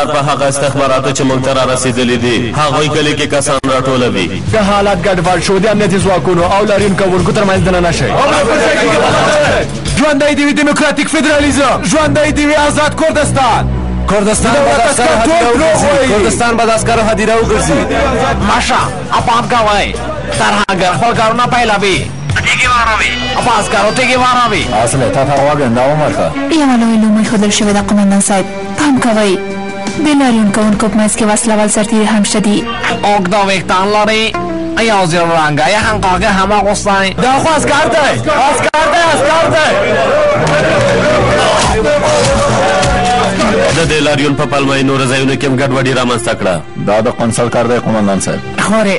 بازار په هغه استخباراتو چې موږ ته را رسېدلي دي هغوی کلي کې کسان راټولوي. که حالات ګډوډ شو د امنیتي ځواکونو او لرونکو ترمنځ دننه شي. ژوندی دې وي دیموکراتیک فدرالیزم، ژوندی دې وي آزاد کردستان. کردستان به د عسکرو هدیره وګرځي. ماشه اپام کوئ ترهګر خپل کارونه پیلوي تیږې واروي په عسکرو تیږې واروي. اصله تا ته وګنده ومرخه یوه لوی لومړی ښودل شوې ده قمندان صاحب، پام کوئ د لاریون کوونکو په منځ کې وسله وال سرتیري هم شته دي. اوږده ویښتان لري، یو زیړ رنګه یې هنقاقې هم اغوستی. دا خو عسکر دی، عسکر دی، عسکر دی. د دې لاریون په پلمه یې نورو ځایونو کې هم ګډوډي رامنځته کړه. دا د قونسل کار دی قمندان صاحب. خورې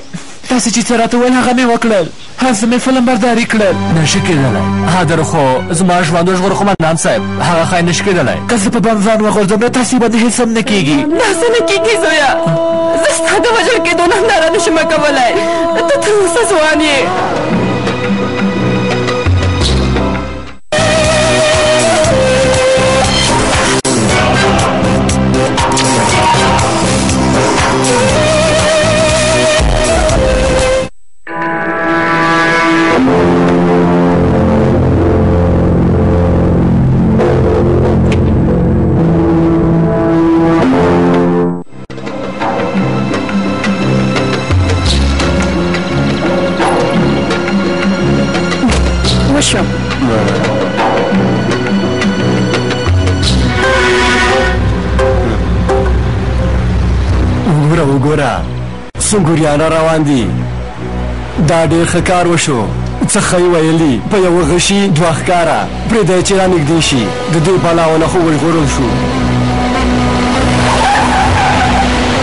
تاسې چې څه راته ویل هغه مې وکړل، هسې مې فلم برداري کړل. نشي کېدلی هدر خو زما ژوند وژغورو قمندان صاحب، هغه خی نشي کېدلی. که زه په بم ځان وغورځم نو تاسې باندې هېڅ هم نه کېږي. داسې نه کېږي زویه، زه ستا د وژل کېدو ننداره نشم کولی. ته تر اوسه ځوان یې. وګوره سنګوریان را روان دي. دا ډېر ښه کار وشو. څه ښه یې ویلي، په یوه غشي دوه ښکاره پرېږدی چې رانږدې شي. د دوی بلاونه خو وژغورل شو.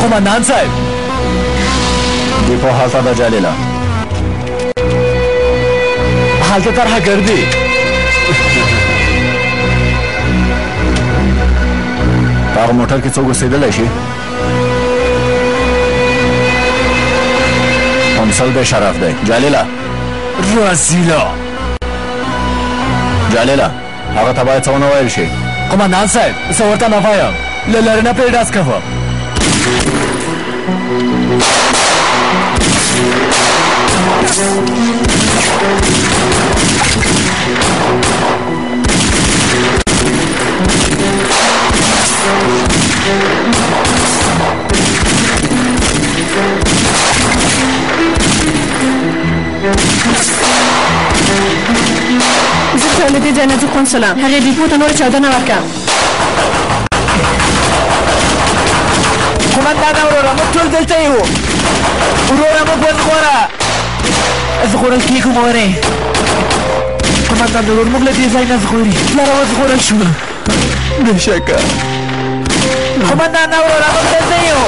قمندان صاحب دیپو هلته ده جلیله، هلته ترهګر دی. په هغه موټر کې څوک اوسېدلی شي؟ قونسل بې شرف دی. جلیله رسیله، جلیله هغه ته باید څه ونه ویل شي. قمندان صاحب زه ورته نه وایم، له لرې نه پرې ډز کوه. زه له دې ځای نه ځو قونسله، هغې ډیپو ته نوره چاودنه وکړه. قمندانه وروره موږ ټول دلته یو. وروره موږ وژغوره، ژغورل کېږو مورې. قمندان ورور موږ له دې ځای نه ژغوري. پلاره وژغورل شو. بېشکه قمندانه وروره موږ دلته یو.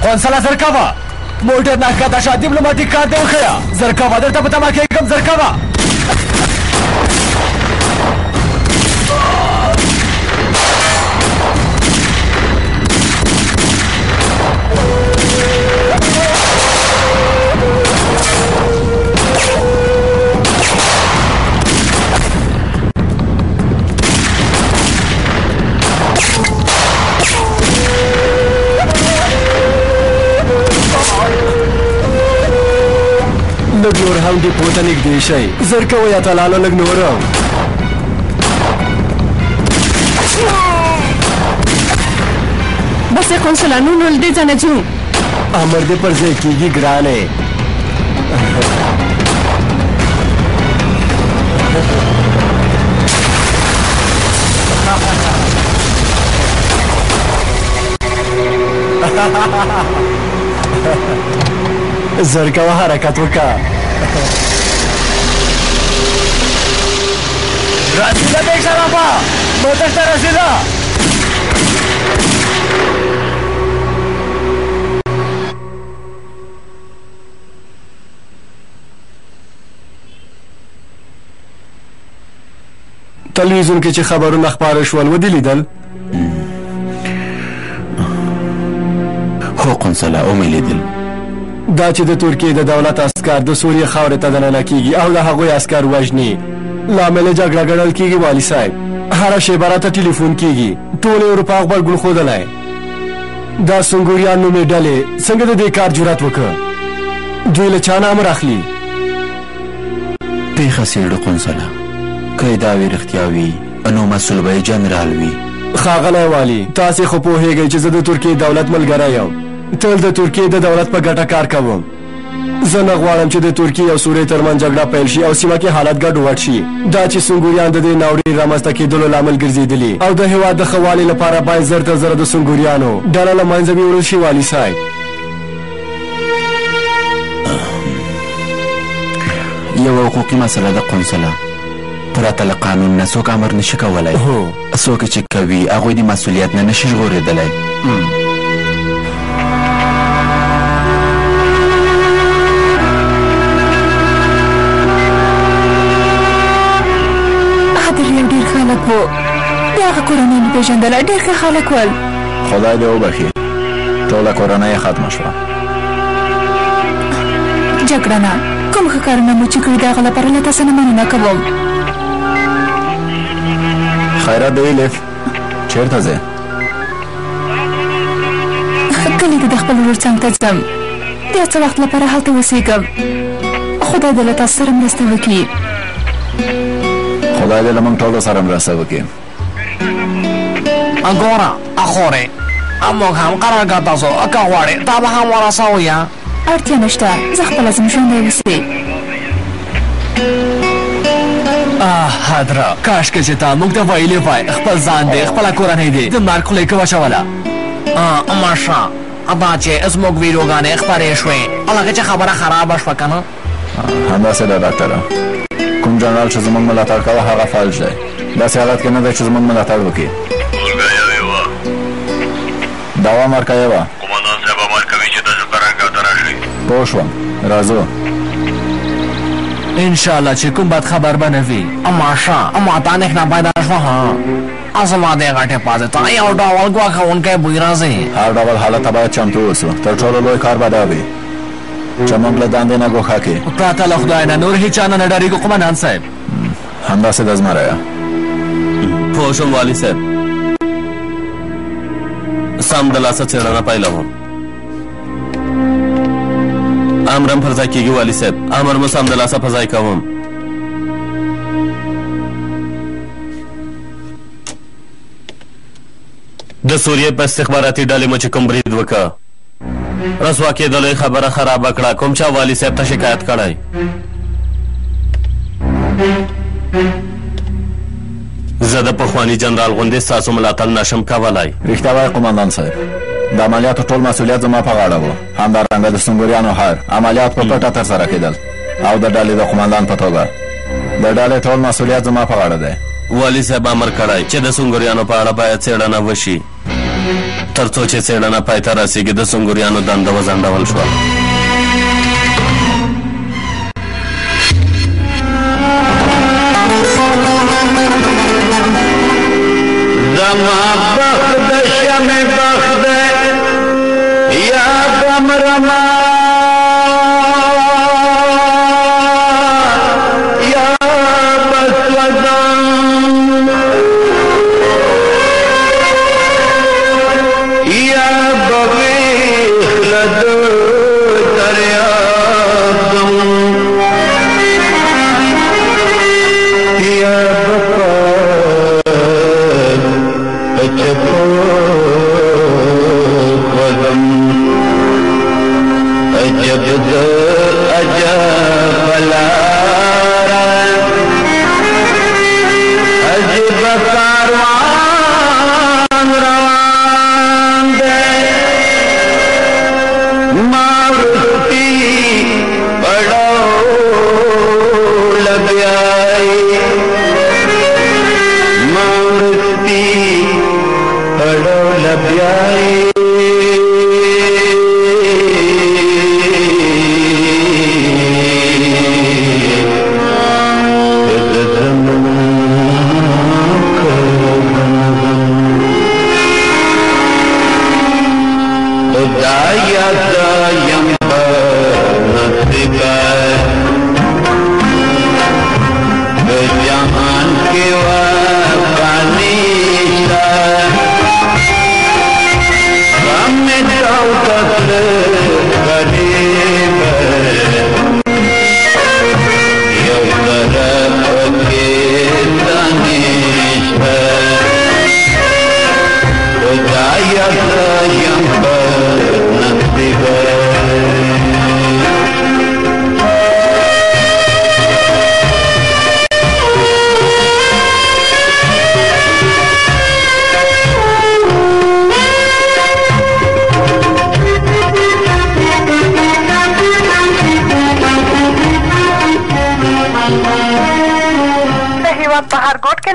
قونسله زرکوه موټر نه ښکته شه، ډیپلوماتیک کار دې وښیه. زرکوه درته په تمه کېږم. زرکوه لږ نور هم ډیپو ته نږدې شئ. زر کوئ اتلانو لږ نور هم. بس یې قونسله نو له دې ځای نه ځو. امر دې پر ځای کېږي ګرانې. زرکوه حرکت وکړه. رسیده بې شرفه موټر ته رسیده. تلویزیون کې چې خبرونه خپاره شول ودې لیدل؟ هو قونسله ومې لیدل. دا چې د ترکیې د دولت عسکر د سوریې خاورې ته دننه کیږي او د هغوی عسکر وژني لامل جګړه ګڼل کیږي والي صاحب هره شیبه راته ټلیفون کیږي ټول اروپا غبرګون ښودلی دا سنګوریان نومې ډلې څنګه د دې کار جرأت وکړه دوی له چا نه امر اخلي پیښه څېړو قونسله که دا وي رښتیا وي نو مسؤل به یې جنرال وي ښاغلی والي تاسې خو پوهېږئ چې زه د ترکیې دولت ملګری یم تل د ترکیې د دولت په ګټه کار کوم زه نه غواړم چې د ترکیې او سوریې ترمنځ جګړه پیل شي او سیمه کې حالت ګډوډ شي دا چې سنګوریان د دې ناورین رامنځته کېدلو لامل ګرځېدلي او د هېواد د ښه والي لپاره باید زر تر زره د سنګوریانو ډله له منځه ویوړل شي والي صاحب یوه حقوقي مسله ده قونسله پرته له قانون نه څوک امر نشي کولی څوک چې کوي هغوی د مسؤلیت نه نشي ژغورېدلی ډېر خلک وو د هغه کورنۍ مې پېژندله ډېر ښه خلک ول خدای دې وبخي ټوله کورنۍ یې ختمه شوه جګړه نه کوم ښه کارونه مو چې کړي د هغه لپاره له تاسو نه مننه کوم خیرات د ایلیف چېرته ځې کلي ته د خپل ورور څنګ ته ځم د یو څه وخت لپاره هلته اوسېږم خدای دې له تاسو سره مرسته وکړي خدای دې له موږ ټولو سره مرسته وکړي ګوره اخورې موږ هم قرارګاه ته ځو که غواړې تا به هم ورسوو یا اړتیا نشته زه خپله ځم ژوندی اوسې هدره کاشکې چې تا موږ ته ویلې وای خپل ځان دی خپله کورنۍ دی د مرګ خوله یې که واچوله ماشه دا چې زموږ ویډیوګانې خپرې شوې هغه چې خبره خرابه شوه که نه همداسې ده ډاکټره کوم جنرال چې زموږ ملاتړ کوه هغه فلج دی داسې حالت کې نه دی چې زموږ ملاتړ وکړي دوا مرکه وه قومندان صاحب امر کوي چې تاسو قرارګاه ته راشئ پوه شوم راځو انشاءالله چې کوم بد خبر به نه وي ماشه ما ته اندېښنه پیدا شوه زما دې غټې پازې ته یو ډول ګواښونکی بوی راځي هر ډول حالت ته باید چمتو اوسو تر ټولو لوی کار به دا وي چې موږ له دندې نه ګوښه کړي پرته له خدای نه نور هېچا نه نه ډارېږو قومندان صاحب همداسې د زمریه پوه شوم والي صاحب سمدلاسه څېړنه پیلوم امرم پر ځای کېږي والي صاحب امر مو سمدلاسه په ځای کوم د سوریې په استخباراتي ډلې مو چې کوم برید وکړه رسوا کېدلو خبره خرابه کړه کوم چا والي صاحب ته شکایت کړی زه د پخواني جنرال غوندې ستاسو ملاتړ نشم کولی رښتیا وایي قومندان صاحب د عملیاتو ټول مسؤلیت زما په غاړه و همدارنګه د سنګوریانو هر عملیات په پټه ترسره کېدل او د ډلې د قومندان په توګه د ډلې ټول مسؤلیت زما په غاړه دی والي صاحب امر کړی چې د سنګوریانو په اړه باید څېړنه وشي تر څو چې څېړنه پای ته رسېږي د سنګوریانو دنده وځنډول شوه زما بخت د شمع بخت یا بمرما یا بسودان یا بغیخلد دریابم یا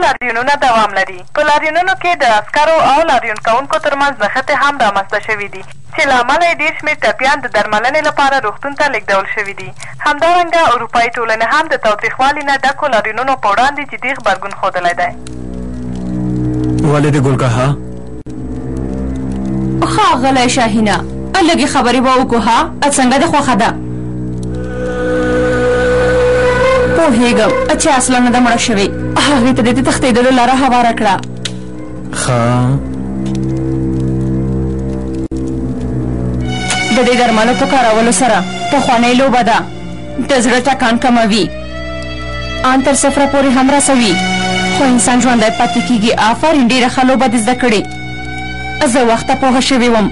لاریونونه دوام لري. په لاریونونو کې د عسکرو او لاریون کوونکو ترمنځ نښتې هم رامنځته شوي دي چې له امله یې ډېر شمېر ټپیان د درملنې لپاره روغتون ته لېږدول شوي دي. همدارنګه اروپایي ټولنې هم د تاوتریخوالي نه ډکو لاریونونو په وړاندې جدي غبرګون ښودلی دی. ولې د ګلګاه ښاغلی شاهینه لږې خبرې به وکړو ها څنګه دې خوښه ده؟ پوهېږم چې اصلا نه ده مړه شوې هغې ته د تښتېدلو لاره هواره کړه. ښه د دې درملو په کارولو سره پخوانۍ لوبه ده د زړه ټکان کموي ان تر صفره پورې هم رسوي خو انسان ژوندی پاتې کېږي. آفرین ډېره ښه لوبه دې زده کړې. زه وخته پوهه شوې وم.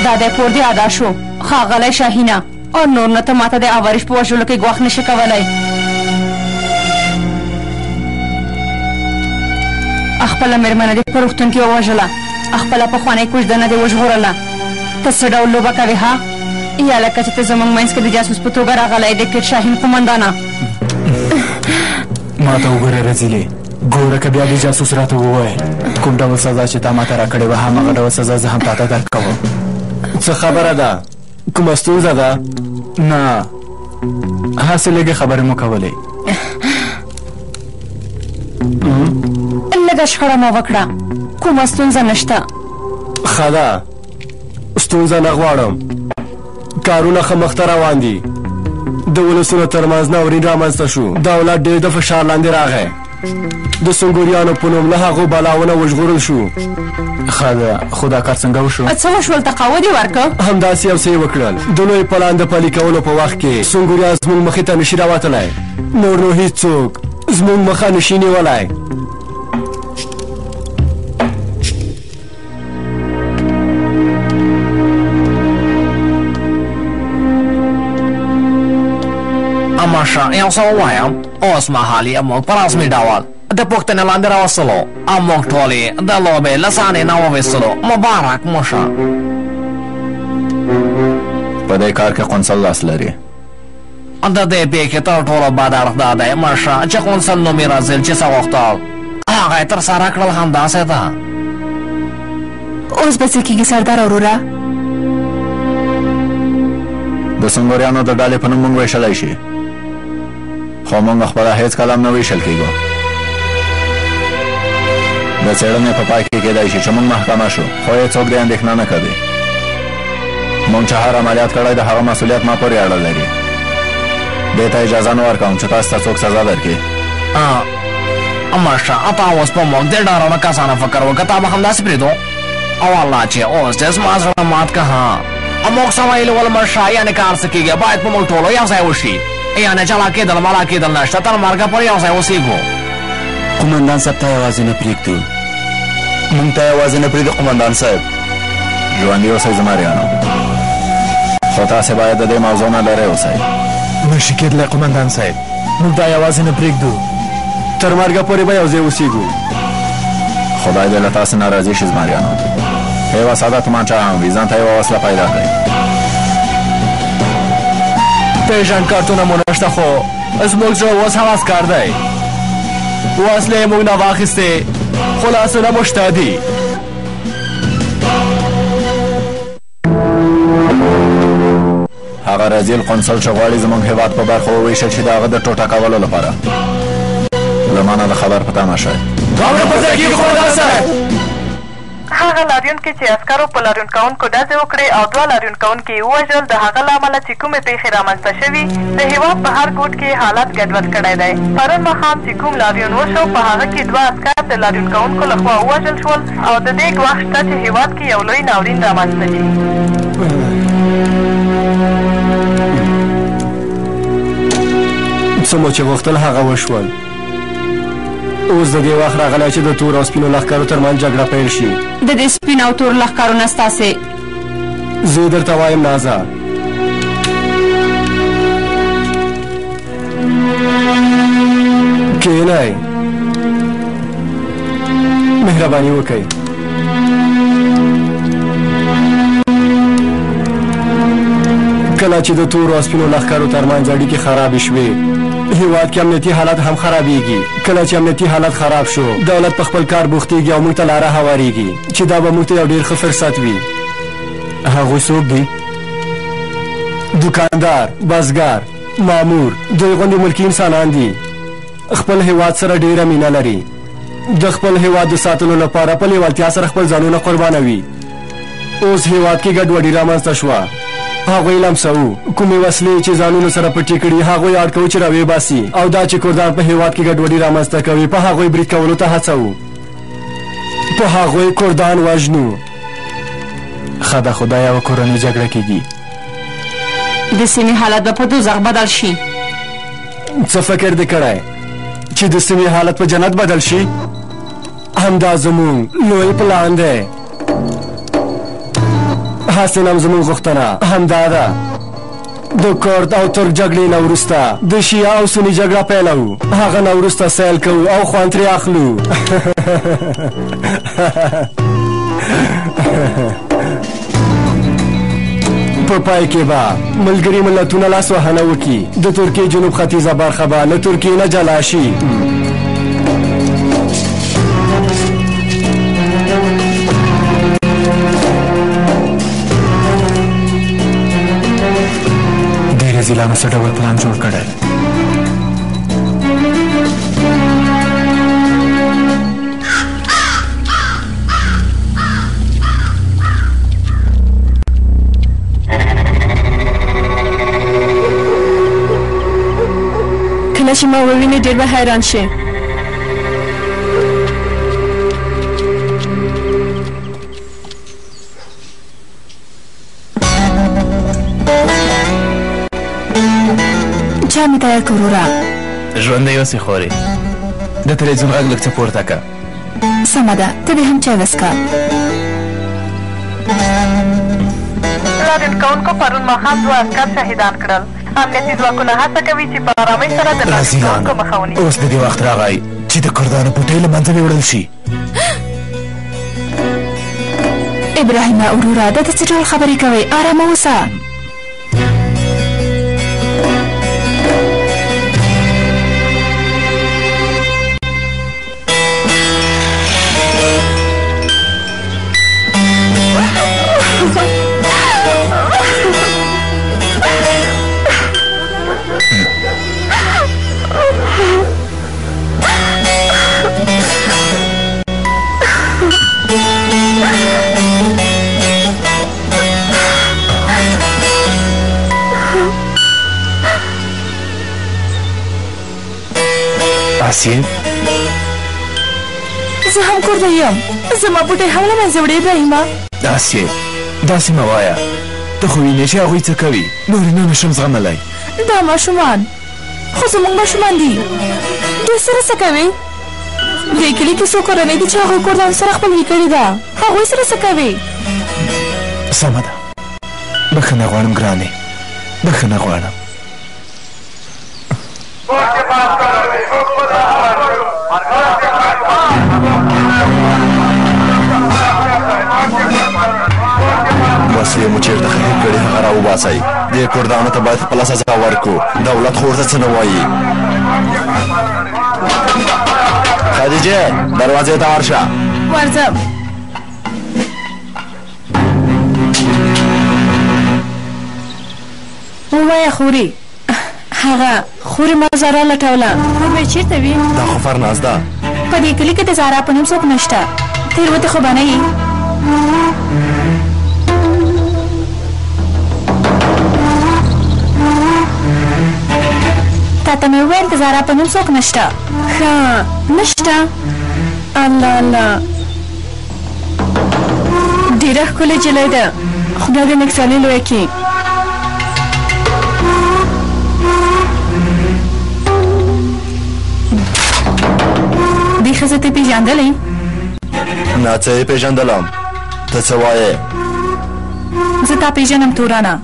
دا دی پور دې ادا شو ښاغلی شاهینه او نور نه ته ماته د عوارش په وژلو کې ګواښ نشي کولی. خپله مېرمنه دې په روغتون کې ووژله خپله پخوانۍ کوژدنه دې وژغورله. ته څه ډول لوبه کوې ها یا لکه چې ته زموږ منځ کې د جاسوس په توګه راغلی د کټ شاهین قومندانه. ما ته وګوره رزیلې ګوره که بیا د جاسوس راته ووایې کوم ډول سزا چې تا ماته راکړې وه هماغه ډول سزا زه هم تاته درکوم. څه خبره ده؟ کومه ستونزه ده؟ نه هسې لږې خبرې مو کولې. لږه شخړه مو وکړه کومه ستونزه نشته. ښه ده ستونزه نه غواړم. کارونه ښه مخته روان دي. د ولسونو ترمنځ ناورین رامنځته شو. دولت ډېر د فشار لاندې راغی. د سنګوریانو په نوم له هغو بلاونه وژغورل شو. ښه ده خو دا کار څنګه وشو؟ څه وشول تقاعد یې ورکړ؟ همداسې یو څه یې وکړل. د لوی پلان د پلي کولو په وخت کې سنګوریان زموږ مخې ته نشي راوتلی. نور نو هېڅوک زموږ مخه نشي نیولی. ماشه یو څه ووایم اوس مهال یې موږ په رسمي ډول د پوښتنې لاندې راوستلو او موږ ټول یې د لوبې له صحنې نه وویستلو. مبارک موشه. په دې کار کې قونسل لاس لري. د دې پېښې تر ټولو بد اړخ دا دی ماشه چې قونسل نومي رزیل چې څه غوښتل هغه یې ترسره کړل. همداسې ده. اوس به څه کېږي سردار وروره؟ د سنګوریانو د ډلې په نوم موږ ویشلی شي خو موږ خپله هېڅ کله هم نه ویشل کېږو. د څېړنې په پای کې کېدای شي چې موږ محکمه شو خو هېڅوک دې اندېښنه نه کوي. موږ چې هر عملیات کړی د هغه مسؤلیت ما پورې اړه لري. دې ته اجازه نه ورکوم چې تاسو ته څوک سزا درکړي. ماشه تا اوس په موږ د ډارونه کسانه فکر وکړه تا به همداسې پرېږدو او الله چې اوس دې زما زړه مات که ها موږ څه ویلي ول ماشه یعنې کار څه کېږي باید په موږ ټولو یو ځای وشي یعنې جلا کېدل ملا کېدل نشته تر مرګه پورې یو ځای اوسېږو. قومندان صاحب ته یوازې نه پرېږدو. موږ ته یوازې نه پرېږدو قومندان صاحب. ژوندي اوسئ زما ریانو خو تاسې باید د دې موضوع نه لرې اوسئ. نشي کېدلی قومندان صاحب موږ دا یوازې نه پرېږدو. تر مرګه پورې به یو ځای اوسېږو. خدای دې له تاسې نه راضي شي زما ریانو. یوه ساده تومانچه هم وي ځان ته یوه وسله پیدا کړئ. پېژند کارتونه مو نشته خو زموږ زړه اوس هم عسکر دی. وسلې یې موږ نه واخیستې خو لاسونه مو شته دي. هغه رزیل قونسل چې غواړي زموږ هېواد په برخو وویشل شي د هغه د ټوټه کولو لپاره له ما نه د خبر په تمه شئ. هغه لاریونکي چې عسکرو په لاریون کوونکو ډزې وکړې او 2 لاریون کوونکي یې ووژل د هغه له امله چې کومې پېښې رامنځته شوي د هېواد په هر ګوټ کې حالت ګډوډ کړی دی. پرون ماښام چې کوم لاریون وشو په هغه کې 2 عسکر د لاریون کوونکو لخوا ووژل شول او د دې ګواښ شته چې هېواد کې یو لوی ناورین رامنځته شي. څه مو چې غوښتل هغه وشول. اوس د دې وخت راغلی چې د تور او سپینو لښکرو ترمنځ جګړه پیل شي. د دې سپین او تور لښکرو نه ستاسې زه درته وایم نازه، کښېنئ، مهرباني وکئ. کله چې د تورو او سپینو لښکرو ترمنځ اړیکې خرابې شوې، هېواد کې امنیتي حالت هم خرابېږي. کله چې امنیتي حالت خراب شو، دولت په خپل کار بوختېږي او موږ ته لاره هوارېږي چې دا به موږ ته یو ډېر ښه فرصت وي. هغوی څوک دي؟ دوکاندار، بزګر، مامور، دوی غوندې ملکي انسانان دي. خپل هېواد سره ډېره مینه لري. د خپل هېواد د ساتلو لپاره په لیوالتیا سره خپل ځانونه قربانوي. اوس هېواد کې ګډوډي رامنځته شوه. هغوی لمسوو، کومې وسلې چې ځانونو سره پټې کړي هغوی اړ کوو چې راویې باسي، او دا چې کردان په هېواد کې ګډوډي رامنځته کوي په هغوی برید کولو ته هڅوو، په هغوی کردان وژنو. ښه ده خو دا یوه کورنۍ جګړه کېږي. د سیمې حالت به په دوزخ بدل شي. څه فکر دې کړی چې د سیمې حالت په جنت بدل شي؟ همدا زموږ لوی پلان دی. حسن هم زموږ غوښتنه همدا ده. د کرد او ترک جګړې نه وروسته د شیعه او سني جګړه پیلوو، هغه نه وروسته سیل کوو او خوند ترې اخلو. په پای کې به ملګري ملتونه لاسوهنه وکړي. د ترکیې جنوب ختیځه برخه به له ترکیې نه جلا شي. زیلانو څه ډول پلان جوړ کړی؟ کله چې ما ووینې ډېر به حیران شې. چا مې تیار کړ وروره؟ ژوندی اوسې خورې. د تلویزیون غږ لږ څه پورته که. سمه ده، ته دې هم چای وڅښه. لاریون کوونکو پرون ماښام 2 عسکر شهیدان کړل. امنیتي ځواکونه هڅه کوي چې په ارامۍ سره د لاریون کوونکو مخه ونیسي. اوس د دې وخت راغی چې د کردانو پټۍ له منځه ویوړل شي. ابراهیمه وروره، دا ته څه ډول خبرې کوې؟ ارامه اوسه. آسیه، زه هم کور ته یم. زما پټۍ هم له منځه وړې ابراهیمه. آسیه، داسې مه وایه. ته خو وینې چې هغوی څه کوي. نورې نه نشم زغملی. دا ماشومان خو زموږ ماشومان دي. دوی سره څه کوي؟ دې کلي کې څو کورنۍ دي چې هغوی کردان سره خپلوي کړې ده. هغوی سره څه کوي؟ سمه ده، بخښنه غواړم ګرانې، بخښنه غواړم. وسلې مو چېرته خرید کړي هغه راوباسئ. دې کردانو ته باید خپله سزا ورکړو. دولت خو ورته څه نه وایي. خدیجې، دروازې ته ورشه. ورځم. ووایه خوري. هغه خوري ما زارا لټوله. کور به یې چېرته وي؟ دا خو فرناز ده. په دې کلي کې د زارا په نوم څوک نشته. تېروتې خو به نه یي. تا ته مې وویل د زارا په نوم څوک نشته. ښه نشته. الله الله، ډېره ښکلې نجلۍ ده. خدای دې نکساني لویه کړي. ښځه ته پېژندلې؟ نه څه یې پېژندلم. ته څه وایې؟ زه تا پېژنم تورانه.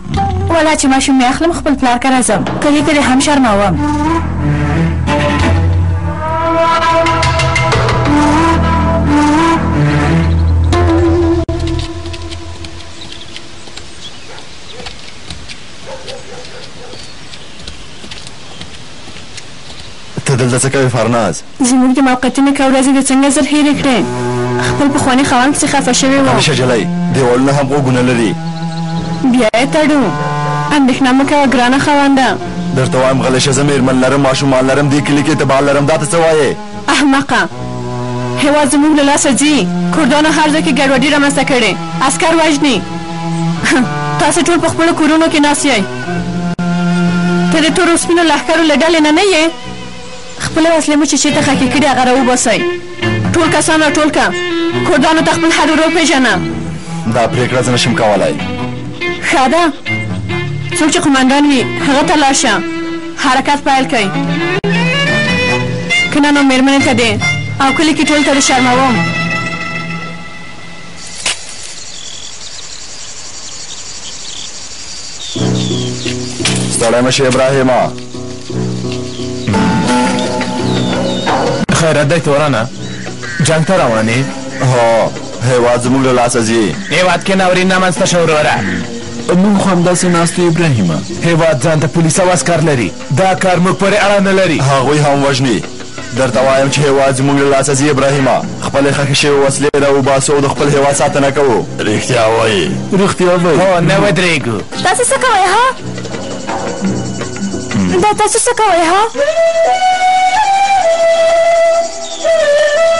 والا چې ماشوم مې اخلم خپل پلار کره ځم. کلي کلي هم شرموم. ته دلته څه کوې فرناز؟ زموږ د موقتي نکاح ورځې دې څنګه زر هېرې کړې؟ خپل پخواني خاوند پسې خفه شوې وم. همیشه جلۍ دیوالونه هم غوږونه لري. بیا یې تړو. اندېښنه مه کوه ګرانه خاونده. درته وایم غلی شه، زه مېرمن لرم، ماشومان لرم، دې کلي کې اعتبار لرم. دا ته څه وایې؟ احمقه، هېواد زموږ له لاسه ځي. کردانو هر ځای کې ګډوډي رامنځته کړې، عسکر وژني. تاسې ټول په خپلو کورونو کې ناست یئ. ته د تورو سپینو لښکرو له ډلې نه یې؟ خپله وسلې مو چې چېرته خکې کړي هغه راوباسئ. ټول کسان راټول که، کردانو ته خپل حد ور وپېژنه. دا پرېکړه زه نشم کولی. ښه ده، څوک چې قمندان وي هغه ته لاړ شه، حرکت پیل کړئ. که نه نو مېرمنې ته دې او کلي کې ټول ته دې شرموم. ستړی مه شې ابراهیمه. خیرت دی تورانه، جنګ ته روانې؟ هو، هېواد زموږ له لاسه ځي. هېواد کې ناورین رامنځته شو وروره. موږ خو همداسې ناست یو ابراهیمه. هېواد ځان ته پولیس او عسکر لري. دا کار موږ پورې اړه نه لري. هغوی هم وژني. درته وایم چې هېواد زموږ له لاسه ځي ابراهیمه. خپلې ښخې شوې وسلې راوباسو او د خپل هېواد ساتنه کوو. رښتیا وایي؟ رښتیا وایي. هو، نه ودرېږو. تاسې څه کوئ ها؟ دا تاسو څه کوئ ها؟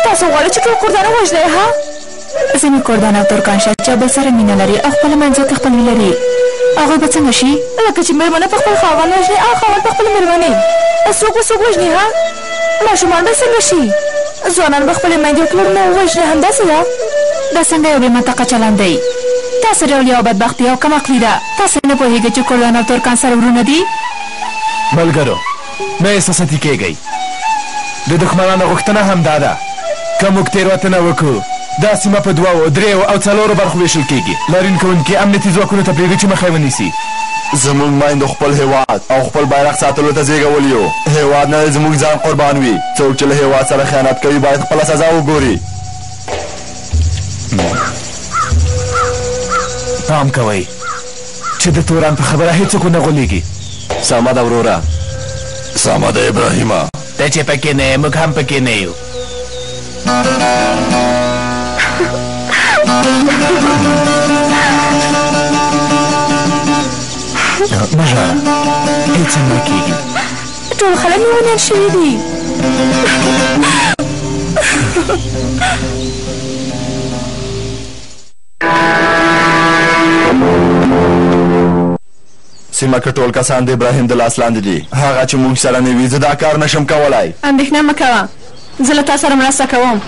تاسو غواړئ چې ټول کردان ووژنئ ها؟ ځینې کردان او ترکان شته چې بل سره مینه لري او خپله منځو کې خپلوي لري. هغوی به څنګه شي؟ لکه چې مېرمنه په خپل خاوند وژني او خاوند په خپله مېرمنې. څوک به څوک وژني ها؟ ماشومان به څنګه شي؟ ځوانان به خپلې میندې او پلرونه ووژني. همداسې ده؟ دا څنګه یو بې منطقه چلند دی؟ تاسې ډول یوه بدبختي او کم عقلي ده. تاسې نه پوهېږئ چې کردان او ترکان سره ورونه دي؟ ملګرو، مه احساساتي کېږئ. د دښمنانو غوښتنه همدا ده که موږ تېروتنه وکړو، دا سیمه په 2، 3 او 4 برخو ویشل کېږي. لارین کوونکي امنیتي ځواکونو ته پرېږدي چې مخه یې ونیسي. زموږ میندو خپل هېواد او خپل بیرغ ساتلو ته زېږولي یو. هېواد نه زموږ ځان قربان وي. څوک چې له هېواد سره خیانت کوي باید خپله سزا وګوري. پام کوئ چې د توران په خبره هېڅوک ونه غولېږي. سمه ده وروره. سمه ده ابراهیمه. ته چې پکې نه یې، موږ هم پکې نه یو. مه ژاړه، هېڅ هم نه کېږي. ټول خلک مې ونیول شوي دي. سیمه کې ټول کسان د ابراهیم د لاس لاندې دي. هغه چې موږ سره نه وي زه دا کار نشم کولی. اندېښنه مه کوه، زه له تا سره مرسته کوم.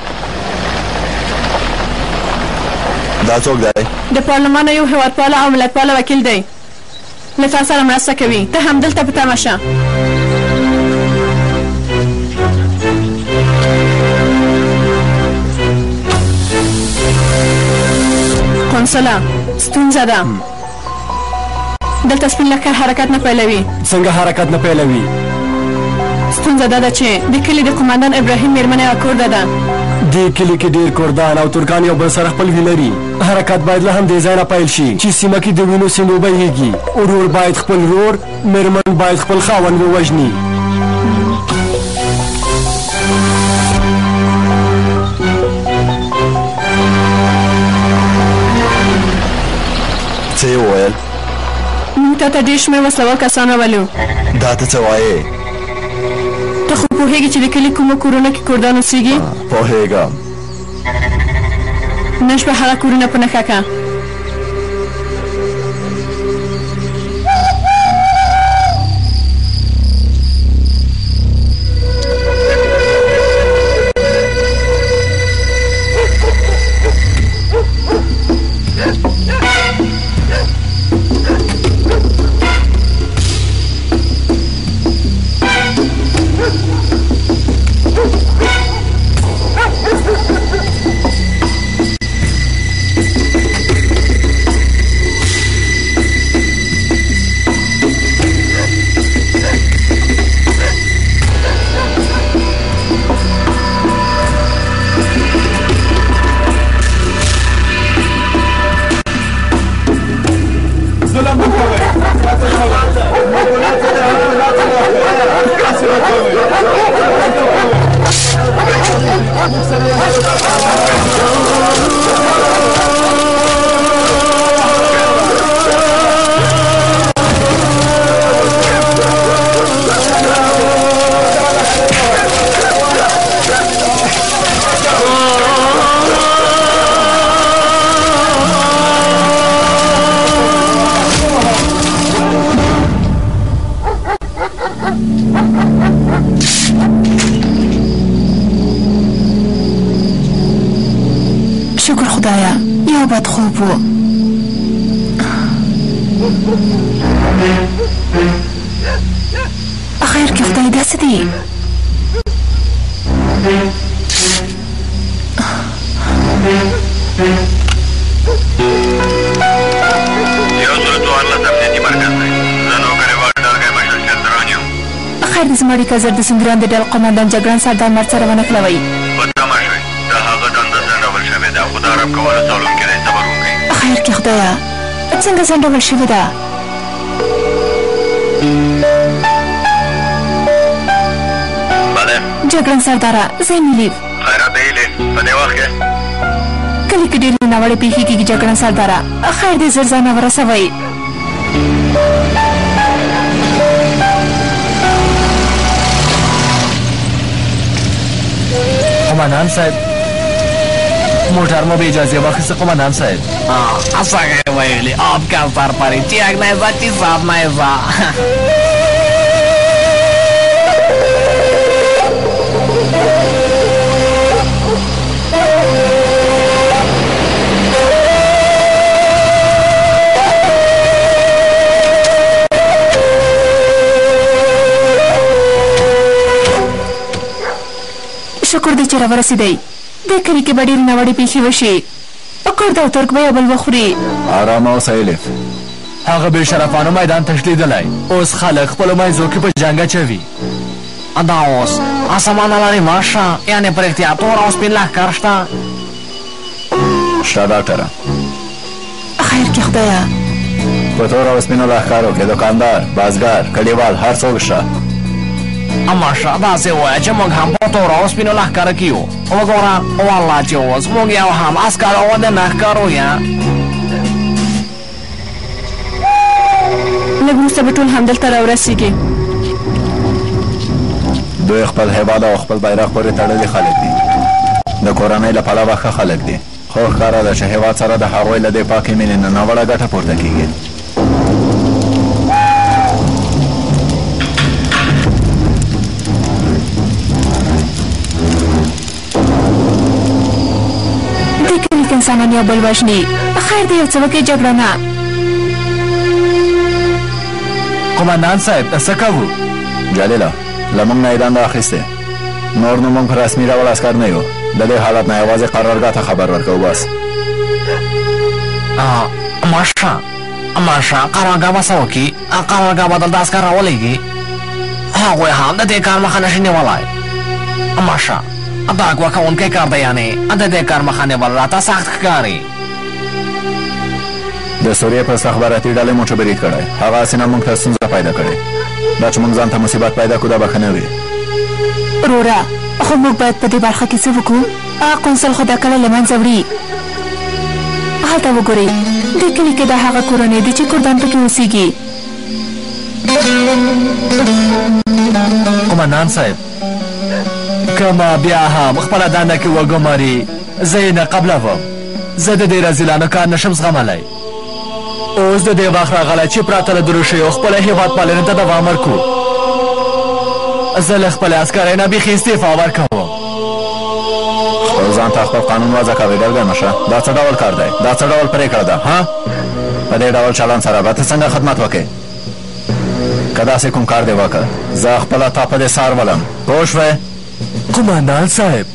دا څوک دی؟ د پارلمان یو هېوادپاله او ملتپاله وکیل دی. له تا سره مرسته کوي. ته هم دلته په تمه شه. قنصله، ستونزه ده. دلته سپین لښکر حرکت نه پیلوي. څنګه حرکت نه پیلوي؟ ستونزه دا ده چې د کلي د قمندان ابراهیم مېرمنې هغه کورده ده. دې کلي کې ډېر کردان او ترکان یو بل سره خپلوي لري. حرکت باید له همدې ځای نه پیل شي چې سیمه کې د وینو سیند وبهیږي. ورور باید خپل ورور، مېرمن باید خپل خاوند ووژني. څه یې وویل؟ موږ تا ته ډېر شمېر وسلوال کسان راولو. دا ته څه وایې؟ ته خو پوهېږې چې د کلي کومو کورونو کې کردان اوسېږي؟ پوهېږم. نن شپه هغه کورونه په نښه کړه. شکر خدایا یو بد خوب و خیر که خدای داسې دی خیر د زما اړیکه زر د سنګران د ډل قمندان جګړن سردار مرد سره ونه کړوئ خیر کې خدایا څنګه ځنډول شوې ده جګړن سرداره زه یې ملیف خیرات دی هیلې په دې وخت کې کلي کې ډېرې ناوړې پېښې کېږي جګړن سرداره خیر دې زر ځانه ورسوئ قمندان صاحب موټر مو به اجازه واخیسته قمندان صاحب څنګه یې ویلي आपका सर पर चेक नहीं था ची साहब नहीं था شکر دې چې راورسېدئ دې کلي کې به ډېرې ناوړې پېښې وشي کورد او ترک به یو بل وخوري ارامه اوسه الیف هغه بې شرفانو میدان تښتېدلی اوس خلک خپلو منځو کې په جنګ اچوي دا اوس اسمانه لرې ماشه یعنې په رښتیا تور او سپین لښکر شته شته ډاکټره خیر کې خدایا په تور او سپینو لښکرو کې دوکاندار بازګر کلیوال هر څوک شته ماشه داسې ووایه چې موږ هم په تور او سپینو لښکره کې یو وګوره والله چې اوس موږ یو هم عسکر غوندې نه ښکارو یا لږ وروسته به ټول همدلته راورسېږي دوی خپل هیواد او خپل بیرغ پورې تړلي خلک دي د کورنۍ له پلوه ښه خلک دي خو ښکاره ده چې هیواد سره د هغوی له دې پاکې مینې نه ناوړه ګټه پورته کېږي انسانان یو بل وژني خیر دی یو څه وکړئ جګړه نه قمندان صاحب څه کوو جلیله له موږ نه یې دنده اخیستې نور نو موږ په رسمي ډول عسکر نه یو د دې حالت نه یوازې قرارګاه ته خبر ورکوو بس ماشه قرارګاه به څه وکړي قرارګاه به دلته عسکر راولېږي هغوی هم د دې کار مخه نشي نیولی ماشه دا اګوا کوونکی کار دی یعنې د دې کار مخه نیول راته سخت ښکاري د سوریې په استخباراتي ډلې مو برید کړی هغه هسې نه موږ ته ستونزه پیدا کړې دا چې موږ ځان ته مصیبت پیدا کړو دا به ښه نه وي وروره خو موږ باید په دې برخه کې څه وکړو قونسل خو دا کله له منځه وړي هلته وګورئ دې کلي کې دا هغه کورنۍ دي چې کردان پکې اوسېږي قمندان صاحب که ما بیا هم خپله دنده کې وګماري زه یې نه قبلوم زه د دې رذیلانو کار نشم زغملی اوس د دې وخت راغلی چې پراته له درو شویو خپله هېواد پالنې ته دوام ورکړو زه له خپلې عسکرۍ نه بیخي استعفا ورکوم خپل ځان ته خپل قانون وضع کوې ډلګی مشه دا څه ډول کار دی دا څه ډول پرېکړه ده په دې ډول چلند سره به ته څنګه خدمت وکړې که داسې کوم کار دې وکړ زه خپله تا په دې سار ولم پوه شوې قمندان صاحب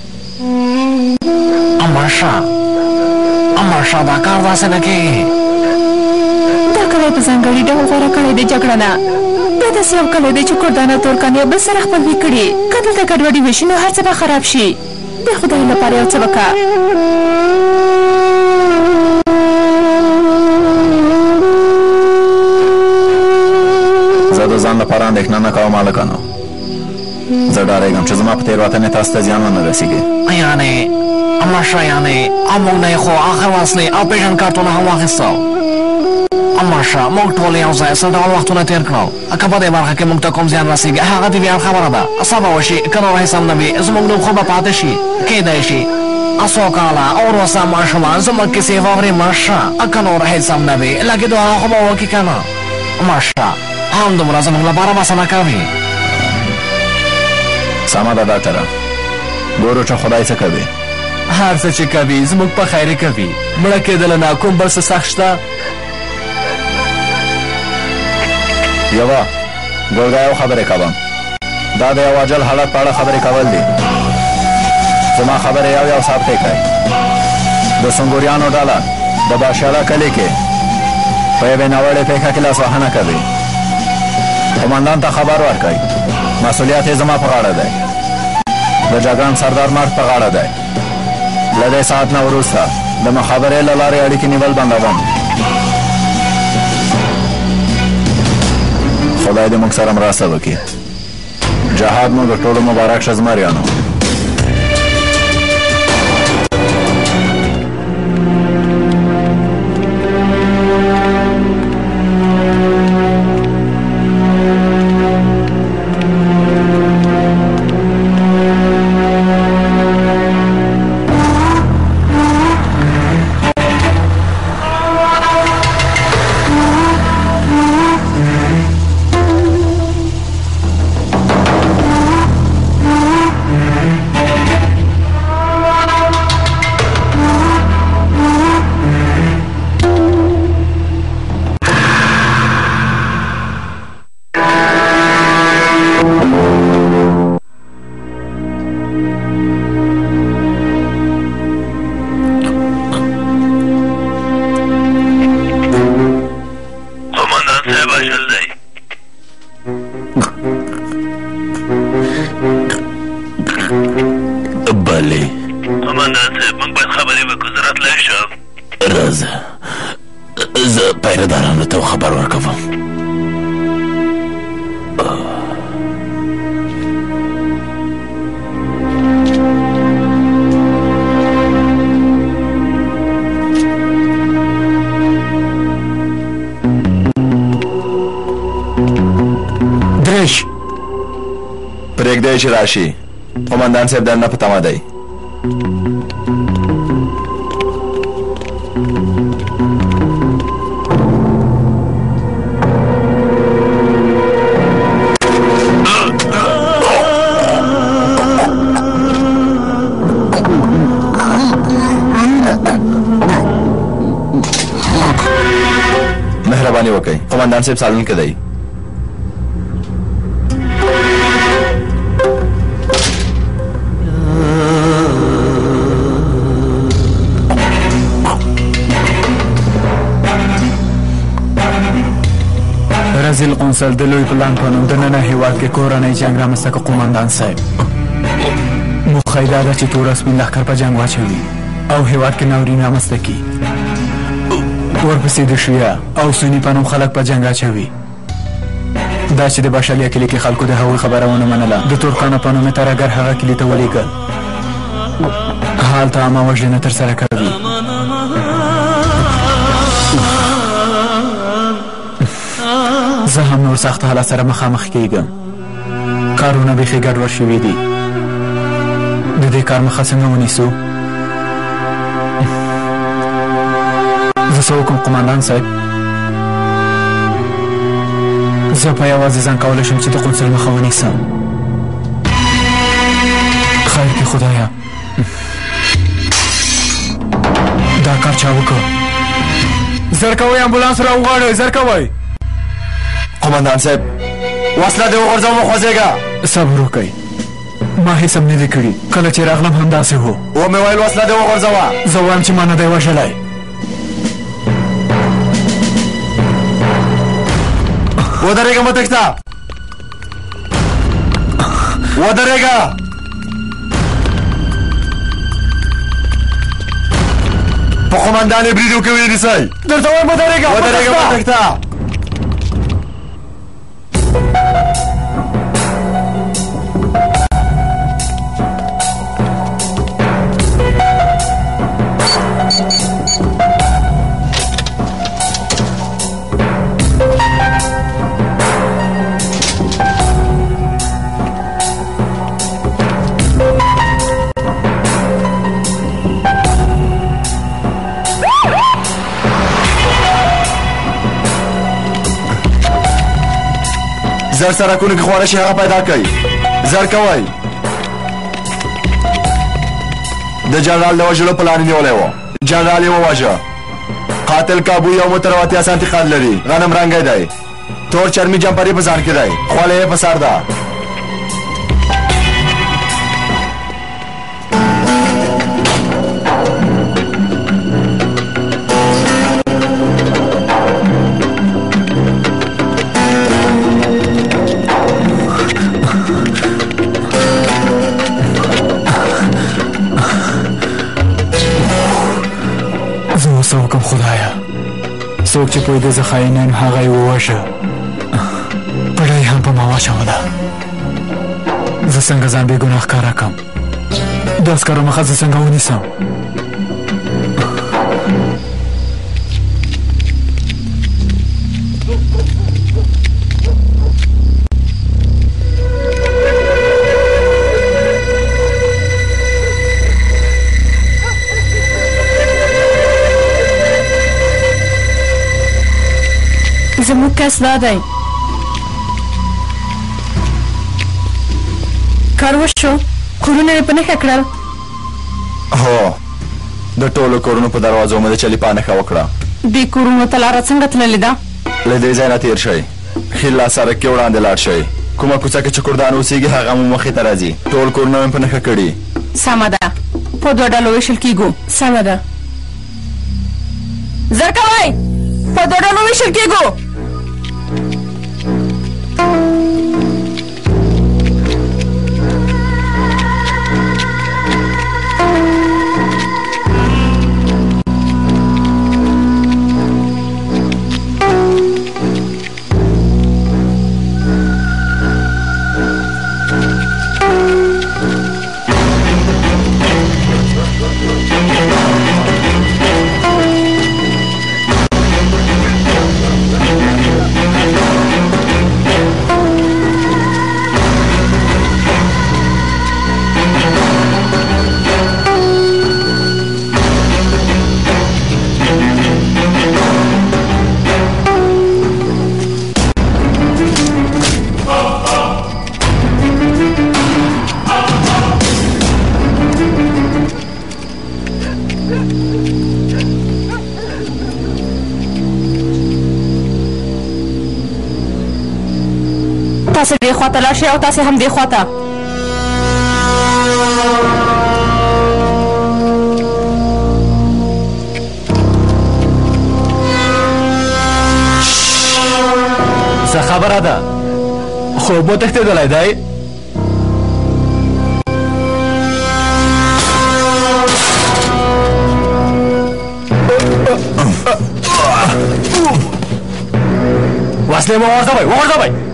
امرشاه دا کار داسې نه کېږي دا کلی په ځانګړي ډول غوره کړی دی جګړه نه دا داسې یو کلی دی چې کردان او ترکان یو بل سره خپلوي کړي که دلته ګډوډي وشي نو هر څه به خراب شي د خدای لپاره یو څه وکړه زه د ځان لپاره اندېښنه نه کوم هلکانو زه ډارېږم چې زما په تېروتنې تاسو ته زیان ونه رسېږي یعنې امرشاه یعنې موږ نه یې خو آخر وسلې او پېژند کارتونه هم واخیستو امرشاه موږ ټول یو ځای څه ډول وختونه تېر کړو که په دې برخه کې موږ ته کوم زیان رسېږي هغه د ویاړ خبره ده څه به وشي که نور هېڅ هم نه وي زموږ نوم خو به پاتې شي کېدی شي څو کاله وروسته ماشومان زموږ کیسې واوري ماشه که نور هېڅ هم نه وي لکې دعا خو به وکړي که نه ماشه همدومره زموږ لپاره بسنه کوي سمه ده ډاکټره ګورو چې خدای څه کوي هر څه چې کوي زموږ په خیر کوي. مړه کېدله نه کوم بل څه سخت شته؟ یوه ګرګا یو خبرې کوم. دا د یو اجل حالت په اړه خبرې کول دي. زما خبرې یو ثابتې کړئ. د سنګوریانو ډله د باشاله کلي کې په یوې ناوړې پېښه کې لاسوهنه کوي. قمندان ته خبر ورکړئ. مسؤلیت یې زما په غاړه دی. د جګړن سردار مرګ په غاړه دی. له دې ساعت نه وروسته د مخابرې له لارې اړیکې نیول بندوم. خدای دې موږ سره مرسته وکړي. جهاد مو د ټولو مبارک شه زمریانو. پرېږدئ چې راشي. قمندان صاحب درنه په تمه دی. مهرباني وکړئ. قمندان صاحب سالون کې دی. رزیل قونسل د لوی پلان په نوم د ننه هېواد کې کورنۍ جنګ رامنځته کړ. قمندان صاحب موخه یې دا ده چې تور سپین لښکر په جنګ واچوي او هېواد کې ناورین رامنځته کړي. ورپسې د شیعه او سني په نوم خلک په جنګ اچوي. دا چې د باشالیا کلي کې خلکو د هغوی خبره ونه منله. د ترکانو په نوم یې ترهګر هغه کلي ته ولېږل. هلته عامه وژنه ترسره کوي. زه هم نور سخت حالات سره مخامخ کېږم. کارونه بیخي ګډوډ شوي دي. د دې کار مخه څنګه ونیسو؟ زه څه وکړم قمندان صاحب؟ زه په یوازې ځان کولی شم چې د قونسل مخه ونیسم. خیر کې خدایه دا کار چا وکړ؟ زر کوئ امبولانس راوغواړئ. زر کوئ. قمندان صاحب وسله دې وغورځوه. مه خوځېږه. صبر وکئ. ما هېڅ هم نه دي کړي. کله چې راغلم همداسې و. ومې ویل وسله دې وغورځوه. زه وایم چې ما نه دی وژلی. ودرېږه مه تښته. ودرېږه. په قمندان یې برید وکوي نیسئ. درته وایم ودرېږه. ودرېږه مه تښته. زر سرکونو کې خواره شي هغه پیدا کوي. زر کوئ. د جنرال د وژلو پلان نیولی و جنرال یې وواژه قاتل کابو یو متر او اتیا سانتي قد لري غنم رنګی دی تور چرمي جمپري په ځان کې دی خوله یې په سر ده څه وکړم خدایه څوک چې پوهېده زه خاین یم هغه یې ووژه پړه یې هم په ما واچوله زه څنګه ځان بې ګناه ښکاره کړم د عسکرو مخه زه څنګه ونیسم زموږ کس دا دی کار وشو کورونه یې په نښه کړل هو د ټولو کورونو په دروازو مې د چلیپا نښه وکړه دې کورونو ته لاره څنګه تللې ده له دې ځای نه تېر شئ ښي لاس سړک کې وړاندې لاړ شئ کومه کوڅه کې چې کردان اوسېږي هغه مو مخې ته راځي ټول کورونه مې په نښه کړي سمه ده په دوه ډلو ویشل کېږو سمه ده زر کوئ په دوه ډلو ویشل کېږو تاسې دې خواته لاړ شئ او تاسې هم دې خواته څه خبره ده خوب وتښتېدلی دی وسلې مو وغورځوئ وغورځوئ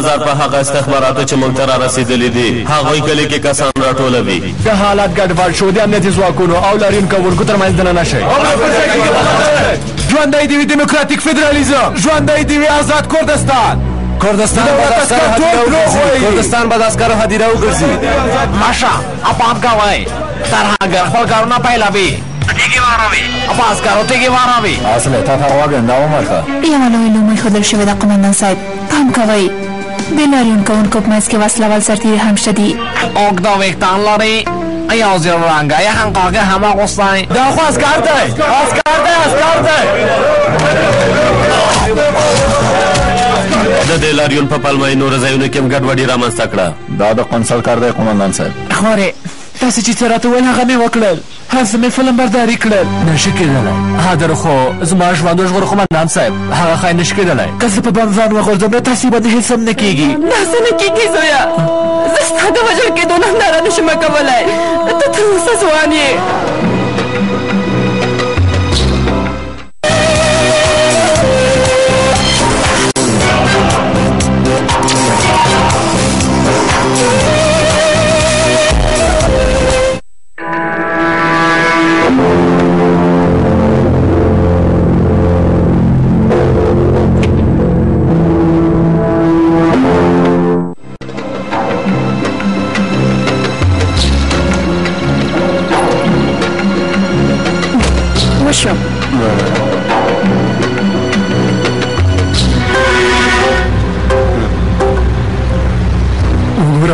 نظر په هغه استخباراتو چې موږ ته را رسېدلي دي هغوی کلي کې کسان راټولوي د حالات ګډوډ شو د امنیتي ځواکونو او لاریونکو کوونکو ترمنځ دننه شئ ژوندی دې وي ډیموکراتیک فدرالیزم ژوندی دې وي آزاد کردستان کردستان به د عسکرو هدیره وګرځي ماشه اپام کوئ ترهګر خپل کارونه پیلوي په عسکرو تیږې واروي اصلې تا ته غواګم دا ومرخه یوه لوی لوم ایښودل شوې ده قمندان صاحب پام کوئ د لاریون کوونکو په منځ کې وسله وال سرتیري هم شته دي اوږده ویښتان لري یو زیر رنګه یې هنقاقه هم اغوستی دا خو عسکر دی عسکر دی عسکر دی د دې لاریون په پلمه نورو ځایونو کې هم ګډوډي رامنځته کړه دا د قونسل کار دی قمندان صاحب خورې تاسې چې څه راته ویل هغه مې وکړل هلته مې فلم برداري کړل نشي کېدلی هدر خو زما ژوند وژغورو قمندان صاحب هغه خی نشي کېدلی که زه په بند ځان وغورځم نو تاسې باندې هېڅ هم نه کېږي داسې نه کېږي زویه زه ستا د وژل کېدو ننداره نشم کولی ته تر اوسه ځوان یې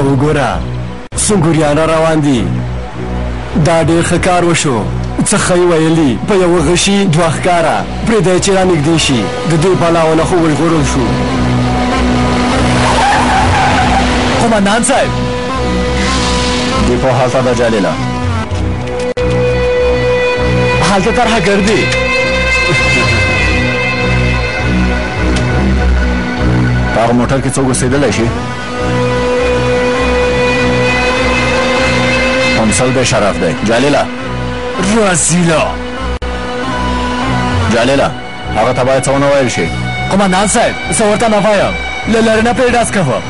وګوره وګوره سنګوریان روان دي دا ډېر ښه کار وشو څه ښه یې ویلي په یوه غشي دوه ښکاره پرېږدی چې رانږدې شي د دوی پلاونه خو وژغورل شو قمندان صاحب دیپو هلته ده جلیله هلته طرحه ګردي په هغه موټر کې څوک اوسېدلی شي قمصل بې شرف دی جلیله رسیلا جلیله هغه ته باید څه ونه ویل شي قمندان صاحب زه ورته نه وایم له لرې نه پرې ډز کوه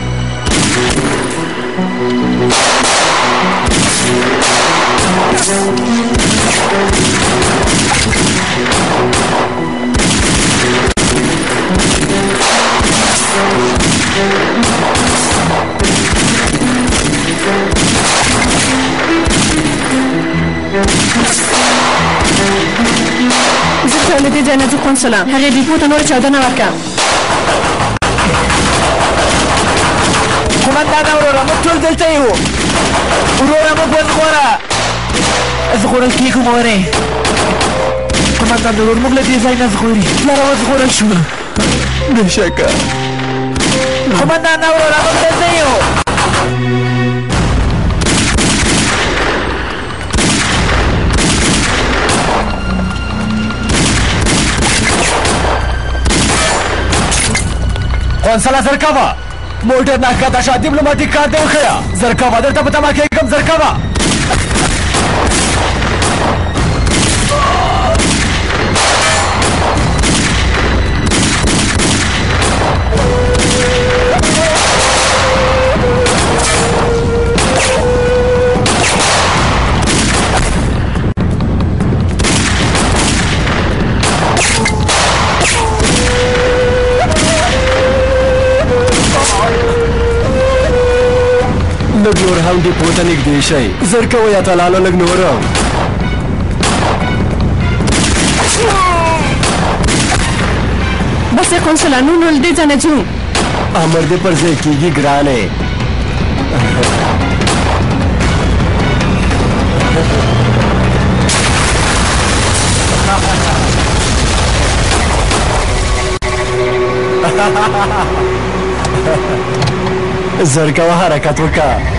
زه له دې ځای نه ځو قونسله هغې ډیپو ته نوره چاودنه وکړه قمندان وروره موږ ټول دلته یو وروره موږ وژغوره ژغورل کېږو مورې قمندان ورور موږ له دې ځای نه ژغوري پلاره وژغورل شو بېشکه قمندان وروره موږ دلته یو قونسله زرکوه موټر نه ښکته شه ډیپلوماتیک کار دې وښیه زرکوه درته په تمه کېږم زرکوه لږ نور هم ډیپو ته نږدې شئ زر کوئ اتلانو لږ نوره بس یې قونسله نور نو له دې ځای نه ځو امر دې پر ځای کېږي ګرانې زر کوه حرکت وکړه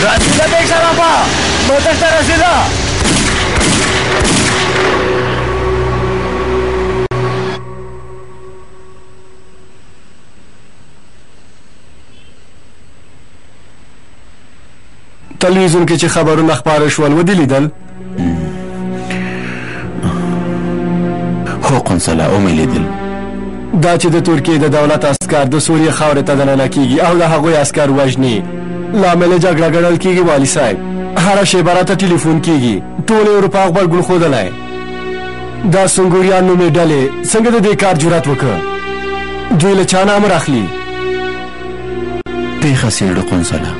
رسیده بې شرفه موټر ته رسیده تلویزیون کې چې خبرونه خپاره شول ودې لیدل هو قنصله ومې لیدل دا چې د ترکیې د دولت عسکر د سوریې خاورې ته دننه کیږي او د هغوی عسکر وژني لامل یې جګړه ګڼل کیږي والي صاحب هره شیبه راته ټلیفون کیږي ټول اروپا غبرګون ښودلی دا سنګوریان نومې ډلې څنګه د دې کار جرأت وکړه دوی له چا نه امر اخلي پیښه څېړو قنصله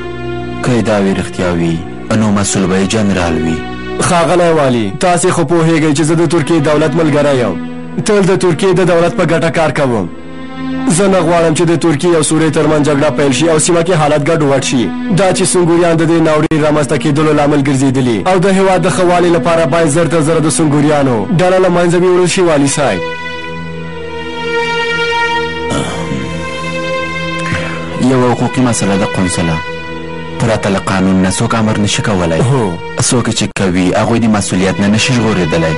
که یې دا وي رښتیا وي نو مسؤل به یې جنرال وي ښاغلی والي تاسې خو پوهېږئ چې زه د ترکیې دولت ملګری یم تل د ترکیې د دولت په ګټه کار کوم زه نه غواړم چې د ترکیې او سوریې ترمنځ جګړه پیل شي او سیمه کې حالت ګډوډ شي دا چې سنګوریان د دې ناورین رامنځته کېدلو لامل ګرځېدلي او د هېواد د ښه والي لپاره باید زر تر زره د سنګوریانو ډله له منځه ویوړل شي والي صاحب یوه حقوقي مسله ده قنصله پرته له قانون نه څوک امر نشي کولی څوک چې کوي هغوی د مسؤلیت نه نشي ژغورېدلی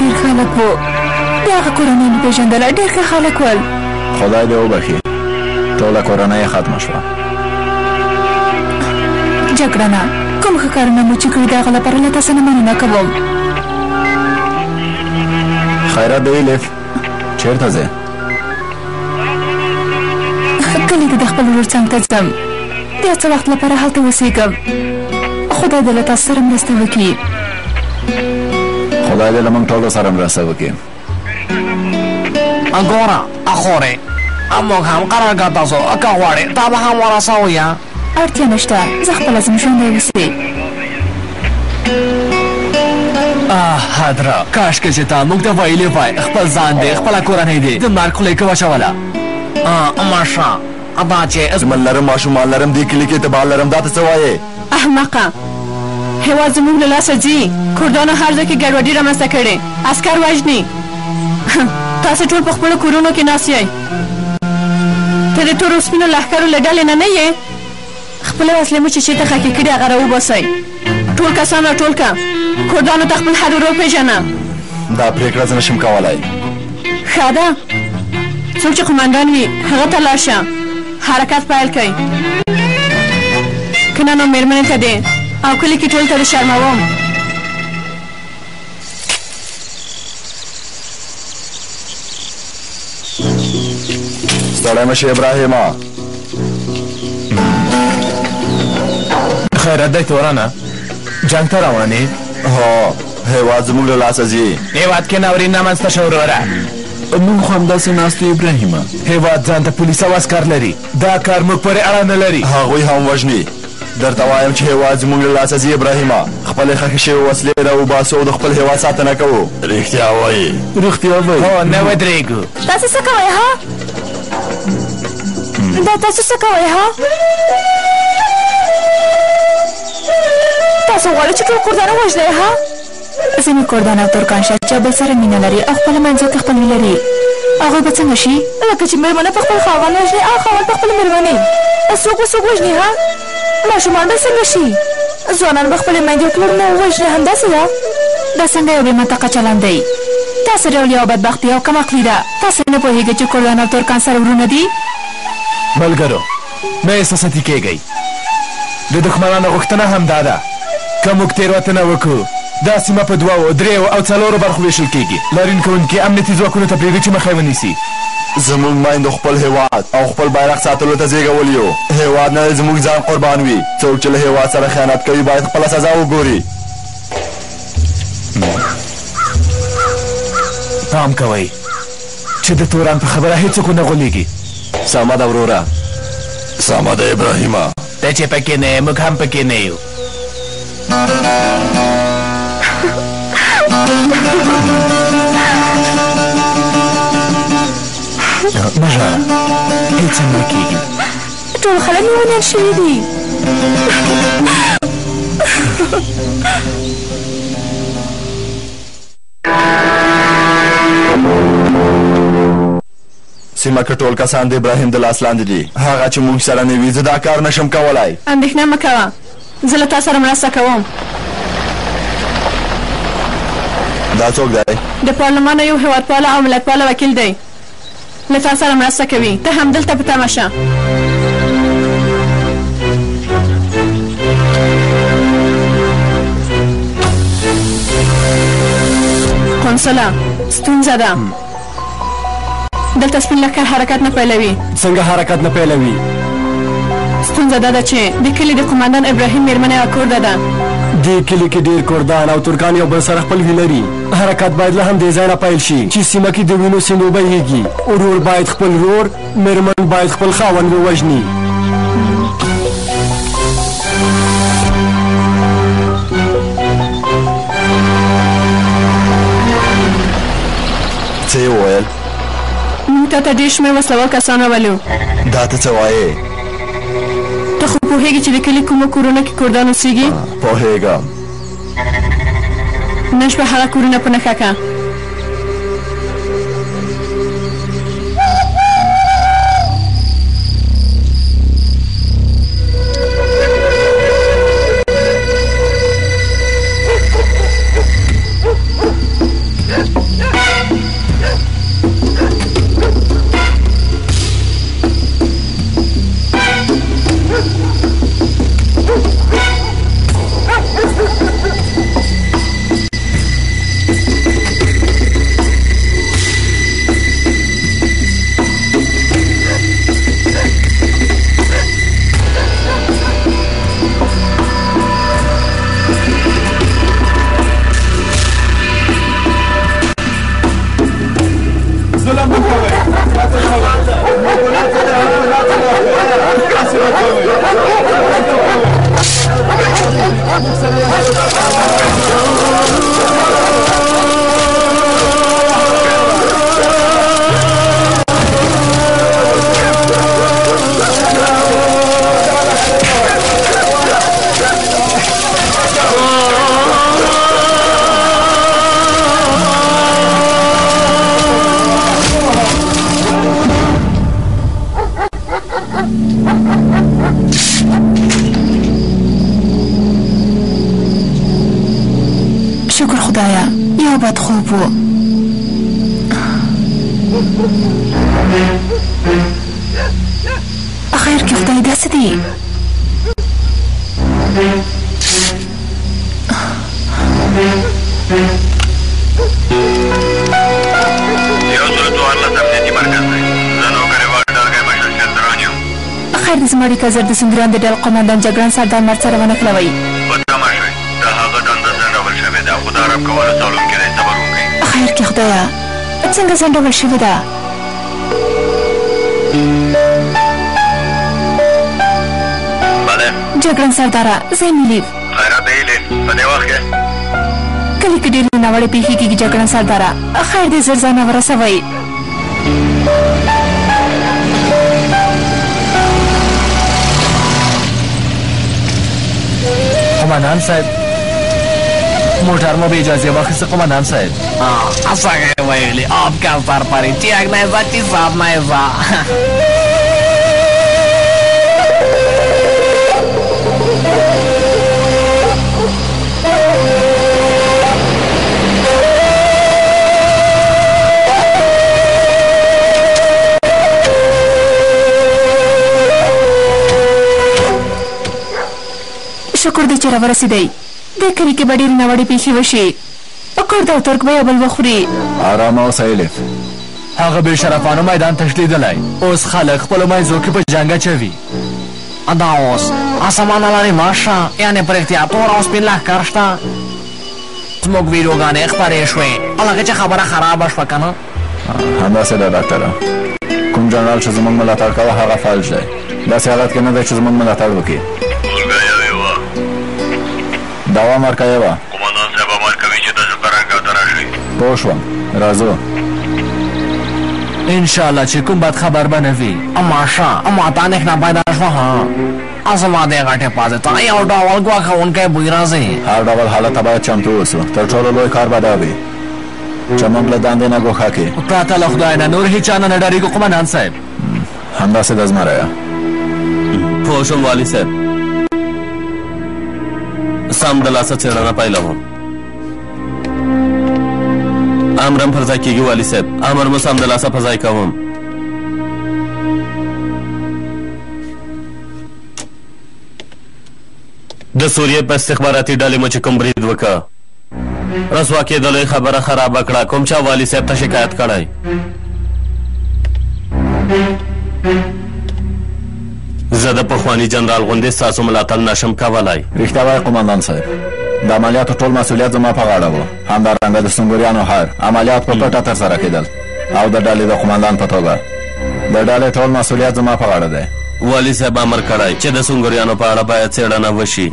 ډېر خلک وو د هغه کورنۍ مې پېژندله ډېر ښه خلک ول خدای دې وبخي ټوله کورنۍ یې ختمه شوه جګړه نه کوم ښه کارونه مو چې کړي د هغه لپاره له تاسو نه مننه کوم خیرات دی لیف چیرته ځې کلي ته د خپل ورور څنګ ته ځم د یو څه وخت لپاره هلته اوسېږم خدای دې له تاسو سره مرسته وکړي خدای دې له موږ ټولو سره مرسته وکړي ګوره اخورې موږ هم قرارګاه تاسو که غواړې تا به هم ورسوو یا اړتیا نشته زه خپله ځم ژوندی اوسې حضره کاشکې چې تا موږ ته ویلې وای خپل ځان دی خپله کورنۍ دی د مرګ خولۍ کې واچوله ماشه دا چې زمن لرم ماشومان لرم دې کلي کې اعتبار لرم دا ته څه وایې احمقه هېواد زموږ له لاسه ځي کردانو هر ځای کې ګډوډي رامنځته کړې عسکر وژني تاسو ټول په خپلو کورونو کې ناست یئ ته د تورو سپینو لښکرو له ډلې نه یې خپله وسلې مو چې چېرته خکې کړي هغه راوباسئ ټول کسان راټول کړه کردانو ته خپل حد ور وپېژنه دا پرېکړه زه نشم کولی ښه ده څوک چې قمندان وي هغه ته لاړ شه حرکت پیل کړئ که نه نو مېرمنې ته دې او کلي کې ټول ته دې شرموم ستړی مشې ابراهیمه خیرت دی تورانه جنګ ته روانې هو هېواد زموږ له لاسه ځي هېواد کې ناورین رامنځته شو وروره موږ خو همداسې ناست یو ابراهیمه هېواد ځان ته پولیس او عسکر لري دا کار موږ پورې اړه نه لري هغوی هم وژني درته وایم چې هېواد زموږ له لاسه ځي ابراهیمه خپلې ښخې شوې وسلې راوباسو او د خپل هېواد ساتنه کوو رښتیا وایي رښتیا وایي هو نه ودرېږو تاسو څه کوئ ها دا تاسو څه کوئ ها تاسو غواړئ چې ټول کردان ووژنئ ها ځینې کردان او ترکان شته چې بل سره مینه لري او خپله منځي ته خپلوي لري هغوی به څنګه شي لکه چې مېرمنه په خپل خاوند وژني او خاوند په خپلې مېرمنې څوک به څوک وژني ها ماشومان به څنګه شي ځوانان به خپلې میندې او پلرونه ووژني همداسې ده دا څنګه یو بې منطقه چلند دی تاسو ډول یو بدبختي او کم عقلي ده تاسو نه پوهېږئ چې کردان او ترکان سره ورونه دي ملګرو مه احساساتي کېږئ د دښمنانو غوښتنه همدا ده که موږ تېروتنه وکړو دا سیمه په 2 3 او 4 برخو ویشل کېږي لارین کوونکي امنیتي ځواکونو ته پرېږدي چې مخه یې ونیسي زموږ میندو خپل هېواد او خپل بیرغ ساتلو ته زیږولی یو هېواد نه زموږ ځان قربان وي څوک چې له هېواد سره خیانت کوي باید خپله سزا وګوري پام کوئ چې د توران په خبره هېڅوک ونه غولېږي سمه ده وروره سمه ده ابراهیمه ته چې پکې نه یې موږ هم پکې نه یو مه ژاړه هېڅ هم نه کېږي ټول خلک مې ونیول شوي دي سیمه کې ټول کسان د ابراهیم د لاس لاندې دي هغه چې موږ سره نه وي زه دا کار نشم کولی اندېښنه مه کوه زه له تا سره مرسته کوم دا څوک دی د پارلمان یو هېوادپاله او ملتپاله وکیل دی له تا سره مرسته کوي ته هم دلته په تمه شه قنصله ستونزه ده دلته سپین لښکر حرکت نه پیلوي څنګه حرکت نه پیلوي ستونزه دا ده چې د کلي د قمندان ابراهیم مېرمنې کورده ده دې کلي کې ډېر کردان او ترکان یو بل سره خپلوي لري حرکت باید له همدې ځای نه پیل شي چې سیمه کې د وینو سیند وبهیږي ورور باید خپل ورور مېرمن باید خپل خاوند ووژني څه یې وویل موږ تا ته ډېر شمېر وسلوال کسان راولو دا ته څه وایې ته خو پوهېږې چې د کلي کومو کورونو کې کردان اوسېږي پوهېږم نن شپه هغه کورونه په نښه کړه خدایا یو بد خوب و خیر که خدای داسې دی خیر د زما اړیکه زر د سندران د ډل قمندان جګړن سردار مرد سره ونه کلوئ خیر کې خدایا څنګه ځنډول شوې ده جګړن سرداره زه یې میلیف کلي کې ډېرې ناوړې پېښې کېږي جګړن سرداره خیر دې زر ځانه ورسوئ قمندان صاحب موټر مو به اجازه واخیسته قمندان صاحب څنګه یې ویلي आपका सर पर चेक नहीं था कि साफ नहीं था شکر دې چې راورسېدی دې کلي کې به ډېرې ناوړې پېښې وشي کور د ترک به یو بل وخوري ارامه اوسه ایلیف هغه بې شرفانو میدان تشلیدلی اوس خلک خپلو منځو کې په جنګ اچوي دا اوس اسمانه لرې ماشه یعنې پر احتیاط تور او سپین لښکر شته زموږ ویډیوګانې خپرې شوې هلکه چې خبره خرابه شوه که نه همداسې ده ډاکټره کوم جنرال چې زموږ ملاتړ کوه هغه فلج دی داسې حالت کې نه دی چې زموږ ملاتړ وکړي دوا مرکه وه قمندان صاحب امر کوي چې تاسو برخه ته راشئ پوه شوم راځو انشاءالله چې کوم بد خبر به نه وي ماشه ما ته اندېښنه پیدا شوه ها زما دې غټې پازې ته یو ډول ګواښونکی بوی راځي هر ډول حالت ته باید چمتو اوسو تر ټولو لوی کار به دا وي چې موږ له دندې نه ګوښه کړي پرته له خدای نه نور هېچا نه ډارېږو قمندان صاحب همداسې ده زما رایه پوه شوم والي صاحب سمدلاسه څېړنه پیلوم امرم پر ځای کېږي والي صاحب امر مو سمدلاسه په ځای کوم د سوریې په استخباراتي ډلې مو چې کوم برید وکړه رسوا کېدلو یې خبره خرابه کړه کوم چا والي صاحب ته شکایت کړی زه د پخواني جنرال غوندې ستاسو ملاتړ نشم کولی رښتیا وایي قمندان صاحب د عملیاتو ټول مسؤلیت زما په غاړه و همدارنګه د سنګوریانو هر عملیات په پټه ترسره کېدل او د ډلې د قمندان په توګه د ډلې ټول مسؤلیت زما په غاړه دی والي صاحب امر کړی چې د سنګوریانو په اړه باید څېړنه وشي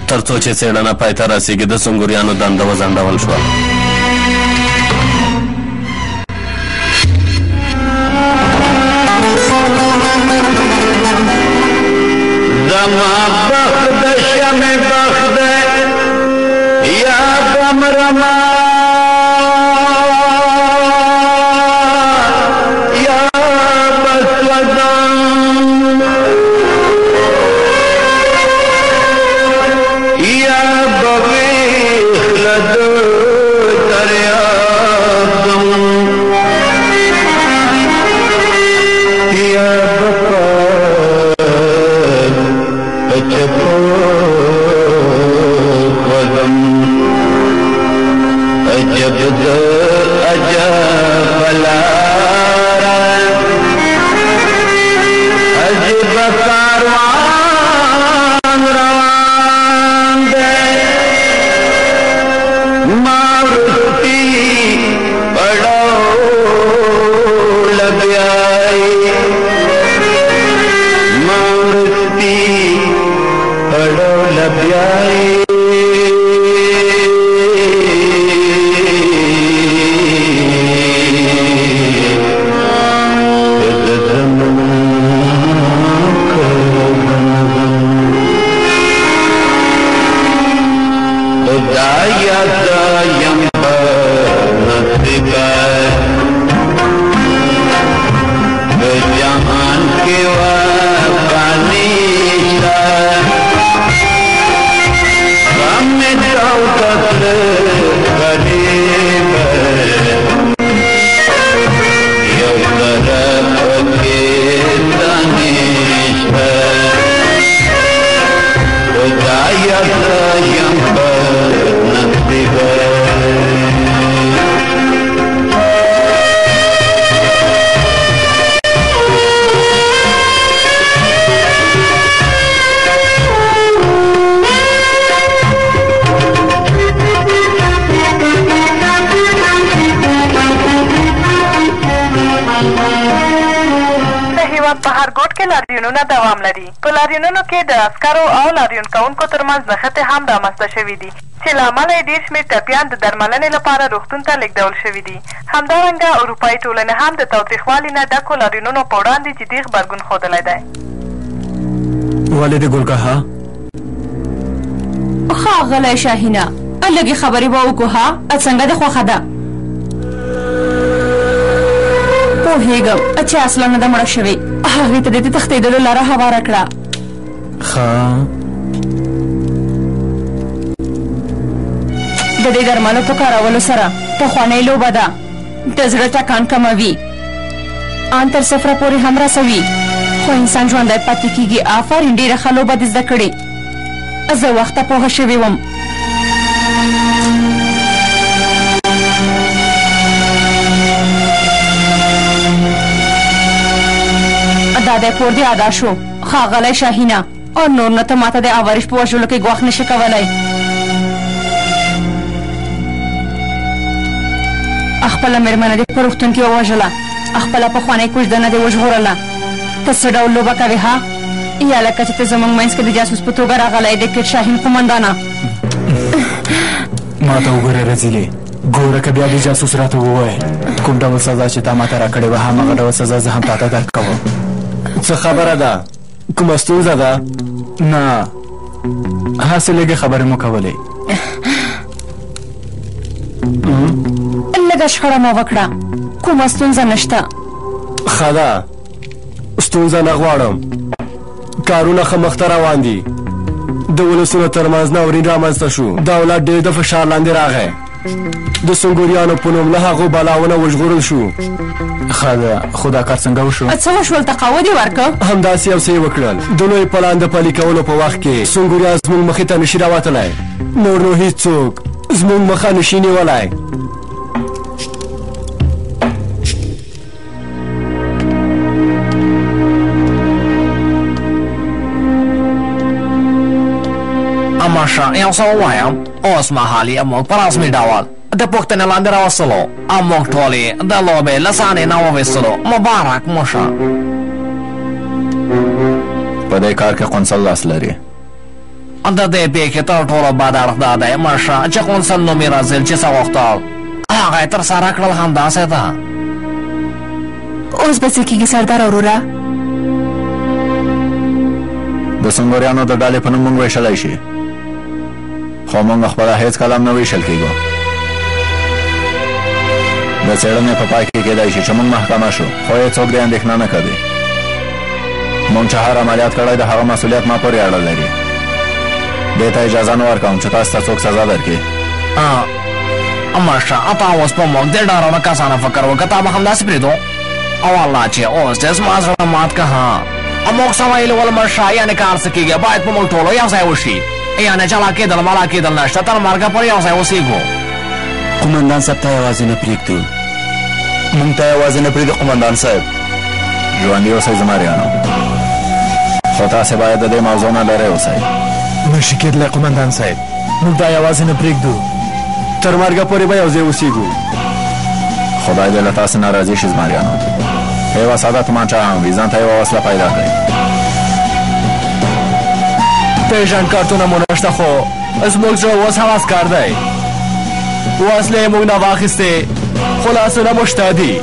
تر څو چې څېړنه پای ته رسېږي د سنګوریانو دنده وځنډول شوه زما بخت شم بخت یا بمرما یا بسودم یا بغیخلد دریابم یا لاریونونه دوام لري. په لاریونونو کې د عسکرو او لاریون کوونکو ترمنځ نښتې هم رامنځته شوي دي چې له امله یې ډېر شمېر ټپیان د درملنې لپاره روغتون ته لېږدول شوي دي. همدارنګه اروپایي ټولنې هم د تاوتریخوالي نه ډکو لاریونونو په وړاندې جدي غبرګون ښودلی دی. ولې د ګلګاه ښاغلی شاهینه لږې خبرې به وکړو ها څنګه دې خوښه ده؟ پوهېږم چې اصلا نه ده مړه شوې هغې ته د دې تښتېدلو لاره هواره کړه. ښه د دې درملو په کارولو سره پخوانۍ لوبه ده د زړه ټکان کموي ان تر صفره پورې هم رسوي خو انسان ژوندی پاتې کېږي. آفرین ډېره ښه لوبه دې زده کړې. زه وخته پوهه شوې وم. دا دی پور دې ادا شو ښاغلی شاهینه او نور نه ته ماته د عوارش په وژلو کې ګواښ نشي کولی. خپله مېرمنه دې په روغتون کې ووژله خپله پخوانۍ کوژدنه دې وژغورله. ته څه ډول لوبه کوې ها؟ یا لکه چې ته زموږ منځ کې د جاسوس په توګه راغلی د کټ شاهین قومندانه. ما ته وګوره رزیلې ګوره که بیا د جاسوس راته ووایې کوم ډول سزا چې تا ماته راکړې وه هماغه ډول سزا زه هم تا ته درکوم. څه خبره ده؟ کومه ستونزه ده؟ نه هسې لږې خبرې مو کولې. لږه شخړه مو وکړه کومه ستونزه نشته. ښه ده ستونزه نه غواړم. کارونه ښه مخته روان دي. د ولسونو ترمنځ ناورین رامنځته شو. دولت ډېر د فشار لاندې راغی. د سنګوریانو په نوم له هغو بلاونه وژغورل شو. ښه ده خو دا کار څنګه وشو؟ څه وشول تقاوت یې ورکړ؟ همداسې یو څه یې وکړل. د لوی پلان د پلي کولو په وخت کې سنګوریان زموږ مخې ته نشي راوتلی. نور نو هېڅوک زموږ مخه نشي نیولی. ماشه یو څه ووایم اوس مهال یې موږ په رسمي ډول د پوښتنې لاندې راوستلو او موږ ټول یې د لوبې له صحنې نه وویستلو. مبارک موشه. په دې کار کې قونسل لاس لري. د دې پیښې تر ټولو بد اړخ دا دی ماشه چې قونسل نومي رازل چې څه غوښتل هغه یې ترسره کړل همداسې ده. اوس به څه کېږي سردار وروره؟ د سنګوریانو د ډلې په نوم موږ ویشلی شي خو موږ خپله هېڅ کله هم نه ویشل کېږو. د څېړنې په پای کې کېدای شي چې موږ محکمه شو خو هېڅوک دې اندېښنه نه کوي. موږ چې هر عملیات کړی د هغه مسؤلیت ما پورې اړه لري. دې ته اجازه نه ورکوم چې تاسو ته څوک سزا درکړي. ماشه تا اوس په موږ د ډارونه کسانه فکر وکړه تا به همداسې پرېږدو او الله چې اوس دې زما زړه مات که ها موږ څه ویلي ول ماشه یعنې کار څه کېږي باید په موږ ټولو یو ځای وشي یعنې جلا کېدل ملا کېدل نشته تر مرګه پورې یو ځای اوسېږو. قومندان صاحب ته یوازې نه پرېږدو. موږ ته یوازې نه پرېږدو قومندان صاحب. ژوندي اوسئ زمریانو خو تاسې باید د دې موضوع نه لرې اوسئ. نشي کېدلی قومندان صاحب موږ دا یوازې نه پرېږدو. تر مرګه پورې به یو ځای اوسېږو. خدای دې له تاسې نه راضي شي زمریانو. یوه ساده تومانچه هم وي ځان ته یوه وسله پیدا کړئ. پیژند کارتونه مو نشته خو زموږ زړه اوس هم عسکر دی. وسلې یې موږ نه واخیستې خو لاسونه مو شته دي.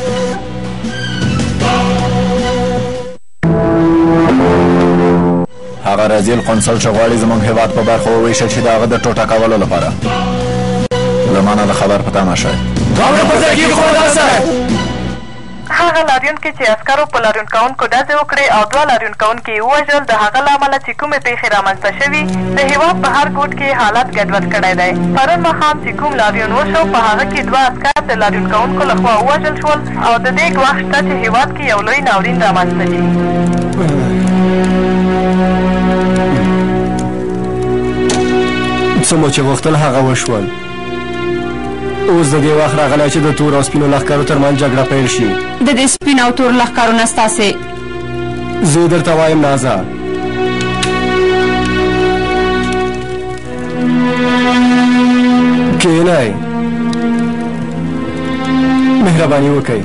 هغه رزیل قونسل چې غواړي زموږ هېواد په برخو وویشل شي د هغه د ټوټه کولو لپاره له ما نه د خبر په تمه شئ. هغه لاریون کې چې عسکرو په لاریون کوونکو ډزې وکړې او 2 لاریون کوونکي یې ووژل د هغه له امله چې کومې پیښې رامنځته شوي د هېواد په هر ګوټ کې حالت ګډوډ کړی دی. پرون ماښام چې کوم لاریون وشو په هغه کې 2 عسکر د لاریون کوونکو لخوا ووژل شول او د دې ګواښ شته چې هېواد کې یو لوی ناورین رامنځته شي. څه مو چې غوښتل هغه وشول. اوس د دې وخت راغلی چې د تور او سپینو لښکرو ترمنځ جګړه پیل شي. د دې سپین او تور لښکرو نه ستاسې زه درته وایم نازه کښېنئ مهرباني وکئ.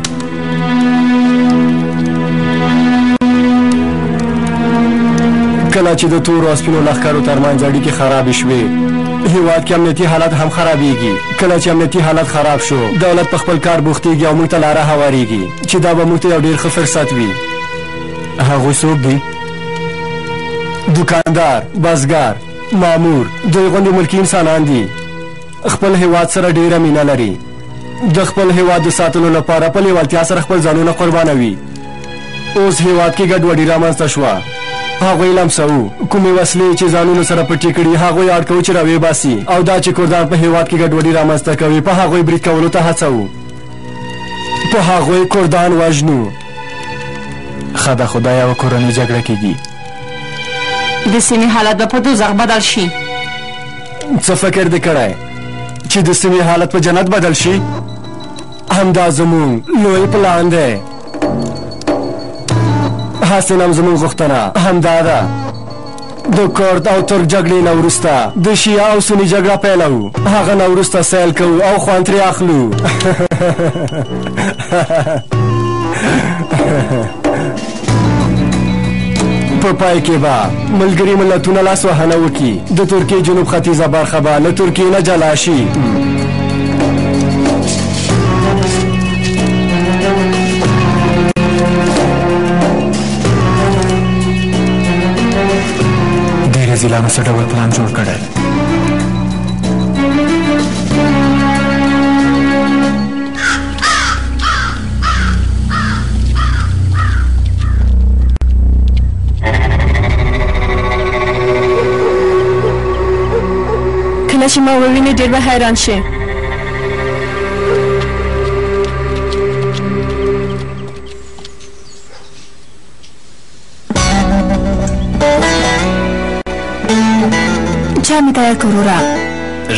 کله چې د تورو او سپینو لښکرو ترمنځ اړیکې خرابې شوې هېواد کې امنیتي حالت هم خرابېږي. کله چې امنیتي حالت خراب شو دولت په خپل کار بوختېږي او موږ ته لاره هوارېږي چې دا به موږ ته یو ډېر ښه فرصت وي. هغوی څوک دي؟ دوکاندار، بزګر، مامور، دوی غوندې ملکي انسانان دي. خپل هېواد سره ډېره مینه لري. د خپل هېواد د ساتلو لپاره په لیوالتیا سره خپل ځانونه قربانوي. اوس هېواد کې ګډوډي رامنځته شوه. هغوی لمسوو کومې وسلې چې ځانونو سره پټې کړي هغوی اړ کوو چې راویې باسي او دا چې کردان په هېواد کې ګډوډي رامنځته کوي په هغوی برید کولو ته هڅوو. په هغوی کردان وژنو. ښه ده خو دا یوه کورنۍ جګړه کېږي. د سیمې حالت به په دوزخ بدل شي. څه فکر دې کړی چې د سیمې حالت په جنت بدل شي؟ همدا زموږ لوی پلان دی. حسن هم زموږ غوښتنه همدا ده. د کرد او ترک جګړې نه وروسته د شیعه او سني جګړه پیلوو. هغه نه وروسته سیل کوو او خوند ترې اخلو. په پای کې به ملګري ملتونه لاسوهنه وکړي. د ترکیې جنوب ختیځه برخه به له ترکیې نه جلا شي. دې رزیلانو څه ډول پلان جوړ کړی؟ کله چې ما ووینې ډېر به حیران شي. چا مې تیار کړ وروره؟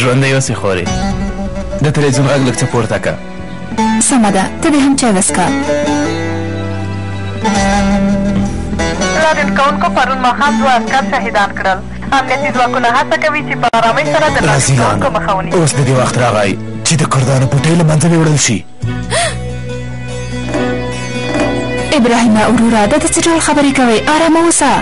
ژوندی اوسې خورې. د تلویزیون غږ لږ څه پورته که. سمه ده ته دې هم چای وڅښه. لاریون کوونکو پرون ماښام 2 عسکر شهیدان کړل. امنیتي ځواکونه هڅه کوي چې په ارامۍ سره د لاریون کوونکو مخه ونیسي. اوس د دې وخت راغی چې د کردانو پټۍ له منځه ویوړل شي. ابراهیمه وروره دا ته څه ډول خبرې کوې؟ ارامه اوسه.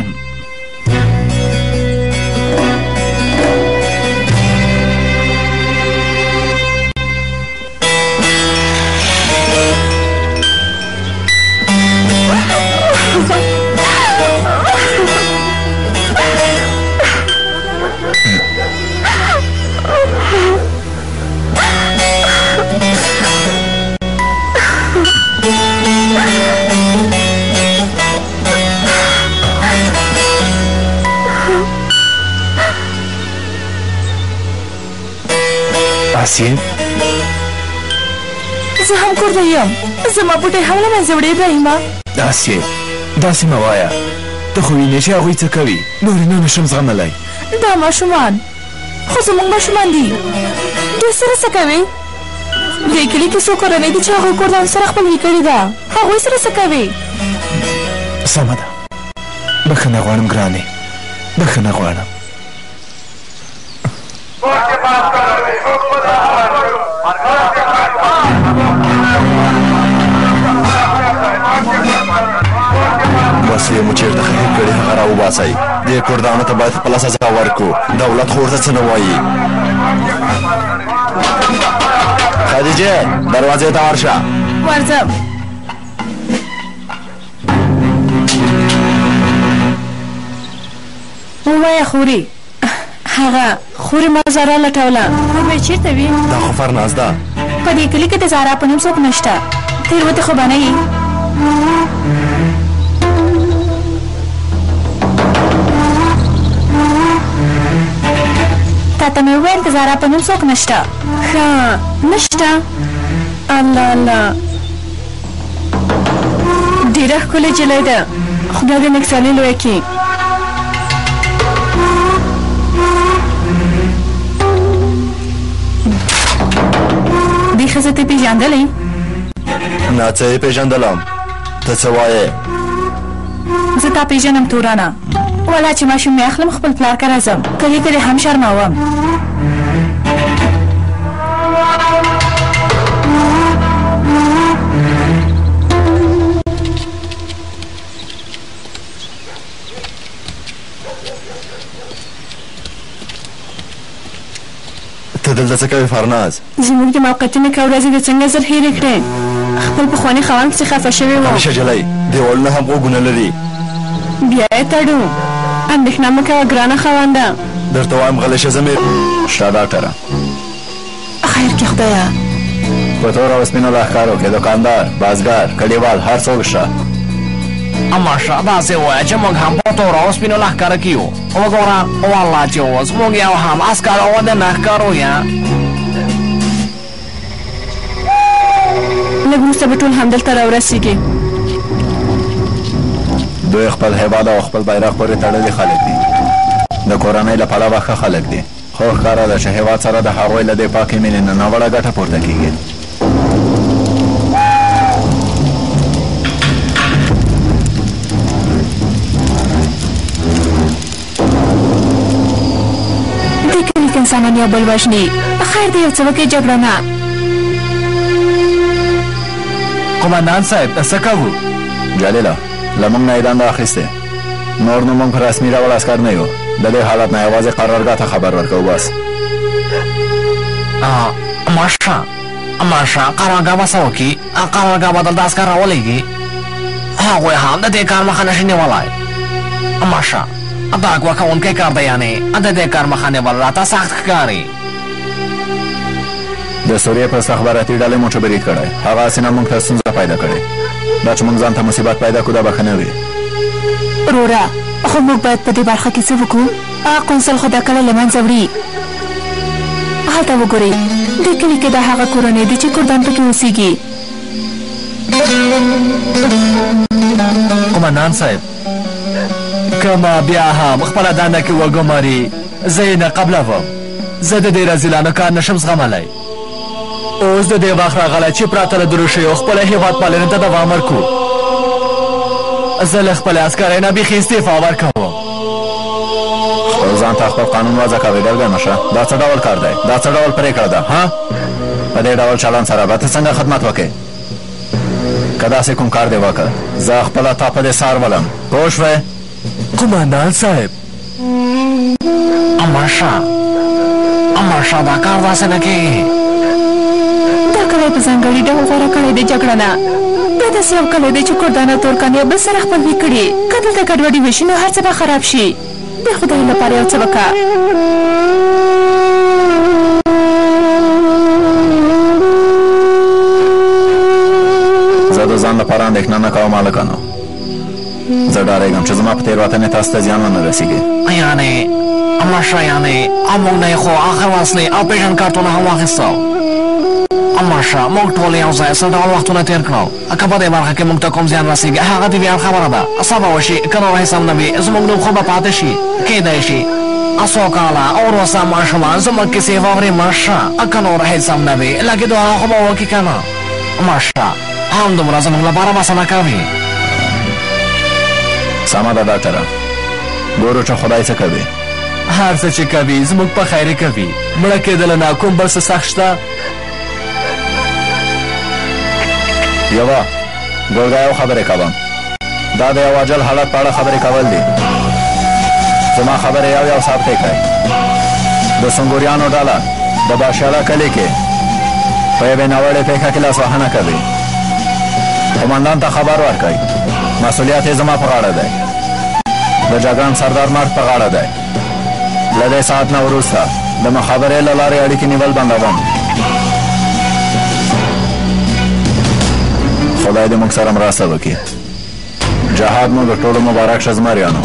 آسیه زه هم کورته یم. زما پټۍ هم له منځه وړې ابراهیمه. آسیه داسې مه وایه. ته خو وینې چې هغوی څه کوي. نورې نه نشم زغملی. دا ماشومان خو زموږ ماشومان دي. دوی سره څه کوي؟ دې کلي کې څو کورنۍ دي چې هغوی کردان سره خپلوي کړې ده. هغوی سره څه کوي؟ سمه ده. بخښنه غواړم ګرانې. بخښنه غواړم. وسلې مو چېرته خرید کړي هغه راوباسئ. دې کردانو ته باید خپله سزا ورکړو. دولت خو ورته څه نه وایي. خدیجې دروازې ته ورشه. ورځم. ووایه خوري. هغه خوري ما زارا لټوله. خور به یې چېرته وي؟ دا خو فرناز ده. په دې کلي کې د زارا په نوم څوک نشته. تېروتې خو به نه یي. تاته مې وویل د زارا په نوم څوک نشته. ښه نشته. الله الله ډېره ښکلې نجلۍ ده. خدای دې نکسالي لویه کړي. دې ښځه ته پېژندلې؟ نه څه یې پېژندلم. ته څه وایې؟ زه تا پېژنم تورانه. والا چې ماشوم مې اخلم خپل پلار کره ځم. کلي کې دې هم شرموم. ته دلته څه کوې فرناز؟ زموږ د موقتي نکاح ورځې د څنګه زر هېرې کړې؟ خپل پخواني خاوند پسې خفه شوې وم. همیشه جلۍ دیوالونه هم غوږونه لري. بیا یې تړو. اندېښنه مه کوه ګرانه خاونده. درته وایم غلی شه زمې شته ډاکټره. خیر کې خدایه. په تور او سپینو لښکرو کې دوکاندار بازګر کلیوال هر څوک شته. ماشه داسې ووایه چې موږ هم په تور او سپینو لښکره کې یو. وګوره والله چې اوس موږ یو هم عسکر او د نه ښکارو یا لږ وروسته به ټول همدلته راورسېږي. دوی خپل هیواد او خپل بیرغ پورې تړلي خلک دي. د کورنۍ له پلوه ښه خلک دي، خو ښکاره ده چې هیواد سره د هغوی له دې پاکې مینې نه ناوړه ګټه پورته کېږي. دې کلي کې انسانان یو بل وژني. خیر دی یو څه وکړې جګړه نه. قمندان صاحب څه کوو؟ جلیله له موږ نه یې دنده اخیستې. نور نو موږ په رسمي ډول عسکر نه یو. د دې حالت نه یوازې قرارګاه ته خبر ورکوو بس. ماشه قرارګاه به څه وکړي؟ قرارګاه به دلته عسکر راولېږي. هغوی هم د دې کار مخه نشي نیولی. ماشه دا ګواه کوونکی کار دی، یعنې د دې کار مخه نیول راته سخت ښکاري. د سوریې په استخباراتي ډلې موټر برید کړی، هغه هسې نه موږ ته ستونزه پیدا کړې. دا چې موږ ځان ته مصیبت پیدا کړو دا به ښه نه وي. وروره خو موږ باید په دې برخه کې څه وکړو؟ قونسل خو دا کله له منځه وړي. هلته وګورئ دې کلي کې دا هغه کورنۍ دي چې کردان پکې اوسېږي. قمندان صاحب که ما بیا هم خپله دنده کې وګماري زه یې نه قبلوم. زه د دې رذیلانو کار نشم زغملی. اوس د دې وخت راغلی چې پراته له دروشیو خپله هېواد پالنې ته دوام ورکړو. زه له خپلې عسکرۍ نه بیخي استعفا ورکوم. خپل ځان ته خپل قانون وضع کوې ډلګۍ مشه. دا څه ډول کار دی؟ دا څه ډول پرېکړه ده؟ په دې ډول چلند سره به ته څنګه خدمت وکړې؟ که داسې کوم کار دې وکړ زه خپله تا په دې سار ولم. پوه شوې؟ قمندان صاحب ماشه دا کار داسې نه کېږي. دا کلی په ځانګړي ډول غوره کړی دی جګړه نه. دا داسې یو کلی دی چې کردان او ترکان یو بل سره خپلوي کړي. که دلته ګډوډي وشي نو هر څه به خراب شي. د خدای لپاره یو څه وکړه. زه د ځان لپاره اندېښنه نه کوم هلکانو. زه ډارېږم چې زما په تېروتنې تاسو ته زیان ونه رسېږي. یعنې ماشه موږ نه یې خو آخر وسلې او پېژند کارتونه هم واخیستل. ماشه موږ ټول یو ځای څه ډول وختونه تېر کړل. که په دې برخه کې موږ ته کوم زیان رسېږي هغه د ویاړ خبره ده. څه به وشي که نور هېڅ هم نه وي زموږ نوم خو به پاتې شي. کیدای شي څو کاله او وروسته ماشومان زموږ کیسې واوري. ماشه که نور هېڅ هم نه وي لکه دعا خو به وکړي که نه. ماشه همدومره زموږ لپاره بسنه کوي. سمه ده ډاکټره، ګورو چې خدای څه کوي. هر څه چې کوي زموږ په خیرې کوي. مړه کېدله نه کوم بل څه سخت شته؟ یوه ګورګا یو خبرې کوم. دا د یو عاجل حالت په اړه خبرې کول دي. زما خبرې یو ثابتې کړئ. د سنګوریانو ډله د باشاله کلي کې په یوې ناوړې پېښه کې لاسوهنه کوي. قمندان ته خبر ورکړئ. مسؤلیت یې زما په غاړه دی. د جګړن سردار مرد په غاړه دی. له دې ساعت نه وروسته د مخابرې له لارې اړیکې نیول بندوم. خدای دې موږ سره مرسته وکړي. جهاد مو د ټولو مبارک شه زمریانو.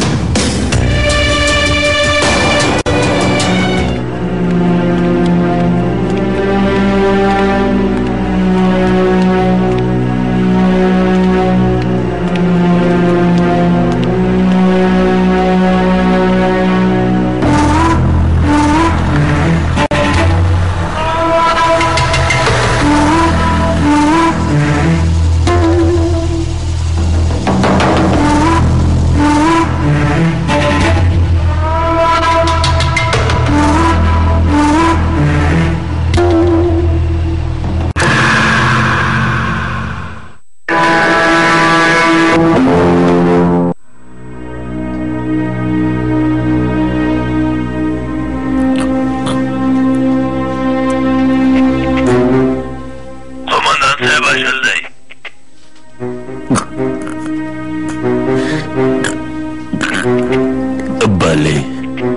بله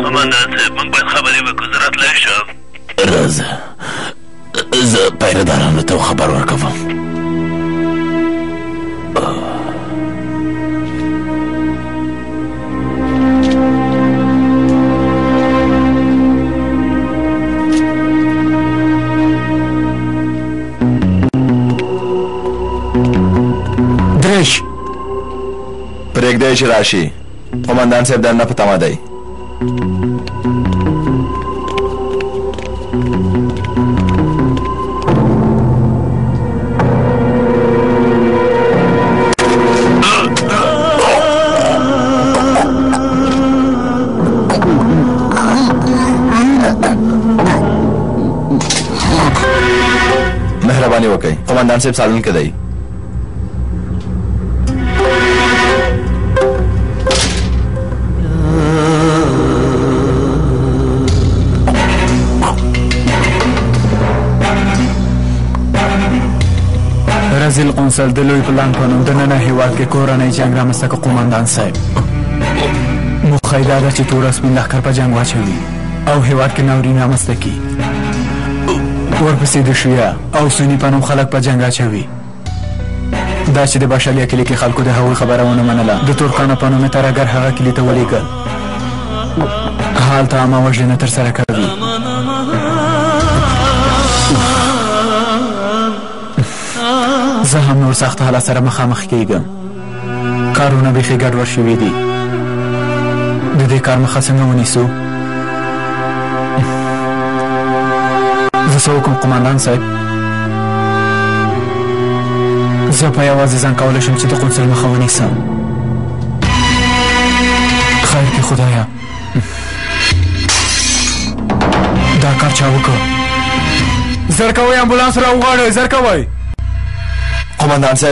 قمندان صاحب موږ باید خبرې وکړو زه راتلی شم راځه زه پیردارانو ته خبر ورکوم درش پرېږدئ چې راشي قمندان صاحب دننه په تمه دی مهرباني وکړئ قمندان صاحب سالون کې دی رزیل قونسل د لوی پلان په نوم د ننه هېواد کې کورنی جنګ رامنځته که قومندان صاحب موخه یې دا ده چې تور رسمي لښکر په جنګ واچوي او هېواد کې ناورین رامنځته کړي ورپسې د شیعه او سني په نوم خلک په جنګ اچوي دا چې د بشالیا کلي کې خلکو د هغوی خبره ونه منله د ترکانو په نوم یې ترهګر هغه کلي ته ولیږل هلته عامه وژنه ترسره کوي زه هم نور سخت حالت سره مخامخ کیږم کارونه بیخي ګډوډ شوي دي د دې کار مخه څنګه ونیسو زه څه وکړم قمندان صاحب زه په یوازې ځان کولی شم چې د قونسل مخه ونیسم خیر کې خدایه دا کار چا وکړ زر کوئ امبولانس راوغواړئ زر کوئ قمندان صاحب